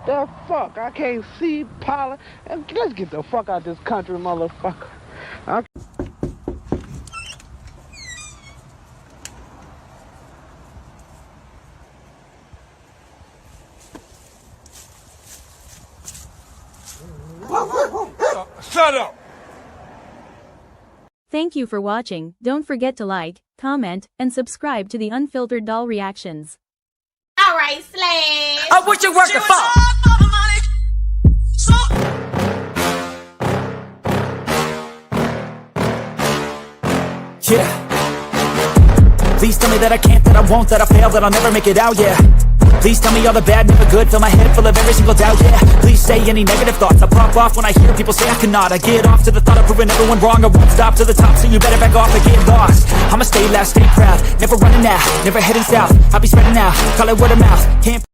The fuck? I can't see, pollen. Let's get the fuck out of this country, motherfucker. Shut up! Thank you for watching. Don't forget to like, comment, and subscribe to the Unfiltered Doll Reactions. All right, Slash. Oh, what you working for? Yeah. Please tell me that I can't, that I won't, that I fail, that I'll never make it out, yeah. Please tell me all the bad, never good, fill my head full of every single doubt, yeah. Please say any negative thoughts, I pop off when I hear people say I cannot. I get off to the thought of proving everyone wrong, I won't stop to the top, so you better back off and get lost. I'ma stay loud, stay proud, never running out, never heading south, I'll be spreading out, call it word of mouth, can't